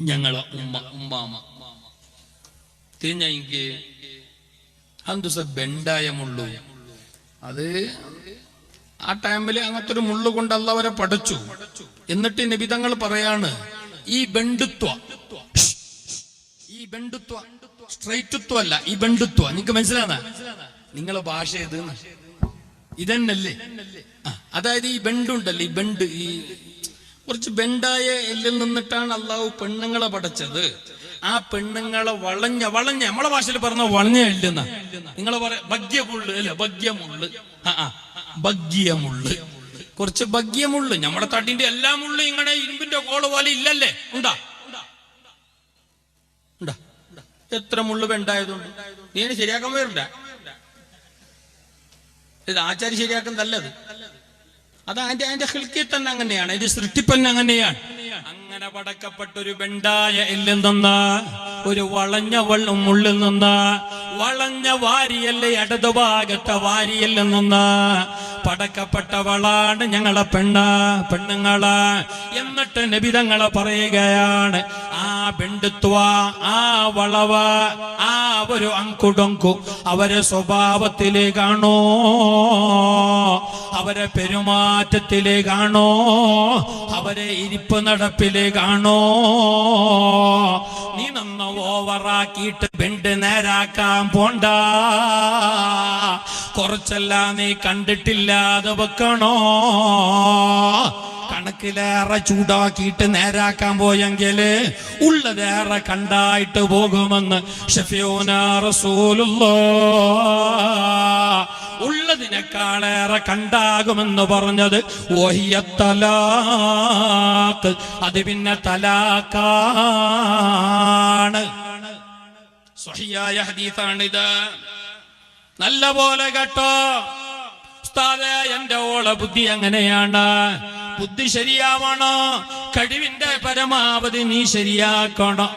ഞങ്ങളെ ഉമ്മാമ. തിരിഞ്ഞെങ്കിൽ അന്തുസ ബെണ്ടായ മുള്ളു. അത് ആ ടൈമില് അങ്ങനത്തെ ഒരു മുള്ളു കൊണ്ട് അള്ളവരെ പഠിച്ചു. എന്നിട്ട് നബിതങ്ങൾ പറയാണ്, ഈ ബന്ധുത്വ സ്ട്രൈറ്റ്ത്വ അല്ല, ഈ ബന്ധുത്വ നിങ്ങക്ക് മനസ്സിലാന്ന നിങ്ങളെ ഭാഷ ഏത് ഇതന്നല്ലേ? അതായത് ഈ ബെണ്ടുണ്ടല്ലേ, ഈ ബെണ്ട്, ഈ കുറച്ച് ബെണ്ടായ എല്ലിൽ നിന്നിട്ടാണ് അള്ളാഹു പെണ്ണുങ്ങളെ പഠിച്ചത്. ആ പെണ്ണുങ്ങളെ വളഞ്ഞ നമ്മളെ ഭാഷയിൽ പറഞ്ഞ വളഞ്ഞ എല്ലെന്ന നിങ്ങളെ പറയാ ഭഗ്യമുള്ളു അല്ല, ഭഗ്യമുള്ളു. ഭഗ്യമുള്ളു, കുറച്ച് ഭഗ്യമുള്ളു. നമ്മുടെ തടിന്റെ എല്ലാ മുള്ളു ഇങ്ങനെ ഇരുമ്പിന്റെ കോള് പോലെ ഇല്ലല്ലേ? ഉണ്ടാ എത്ര മുള്ളു ബെണ്ടായതുകൊണ്ട് നീ ശരിയാക്കാൻ വരണ്ട. ഇത് ആചാര്യ ശരിയാക്കുന്നതല്ലത്. അത് അതിന്റെ ഹിൽക്കിൽ തന്നെ അങ്ങനെയാണ്, അതിന്റെ സൃഷ്ടിപ്പന്നെ അങ്ങനെയാണ്. അങ്ങനെ പടക്കപ്പെട്ടൊരു ബെണ്ടായ എല്ലിൽ നിന്ന്, ഒരു വളഞ്ഞ മുള്ളിൽ നിന്ന്, വളഞ്ഞ വാരിയല്ലേ ഇടതുഭാഗത്തെ വാരിയല്ലിൽ നിന്ന് പടക്കപ്പെട്ടവളാണ് ഞങ്ങളെ പെണ്ണുങ്ങള്. എന്നിട്ട് നബിതങ്ങളെ പറയുകയാണ്, ആ ബന്ധുത്വ, ആ വളവ്, ആ ഒരു അങ്കുടങ്കു അവരെ സ്വഭാവത്തിലേക്കാണോ, അവരെ പെരുമാറ്റത്തിലേക്കാണോ, അവരെ ഇരിപ്പ് നടപ്പിലേക്കാണോ? നീ നന്ന ഓവറാക്കിയിട്ട് ബെണ്ട് നേരാക്കാൻ പോണ്ട. കുറച്ചെല്ലാം നീ കണ്ടിട്ടില്ലാതെ വെക്കണോ? കണക്കിലേറെ ചൂടാക്കിയിട്ട് നേരാക്കാൻ പോയെങ്കില് ഉള്ളതേറെ കണ്ടായിട്ട് പോകുമെന്ന് ശഫീഉനാ റസൂലുള്ളാഹ്. ഉള്ളതിനേക്കാളേറെ കണ്ടാകുമെന്ന് പറഞ്ഞത് വഹിയത്തലാഖ്, അത് പിന്നെ തലാഖാണ്. സ്വഹീഹായ ഹദീസാണിത്. നല്ല പോലെ കേട്ടോ ഉസ്താദേ, എന്റെ ഓള ബുദ്ധി അങ്ങനെയാണ്. ബുദ്ധി ശരിയാവണോ? കഴിവിന്റെ പരമാവധി നീ ശരിയാക്കണം.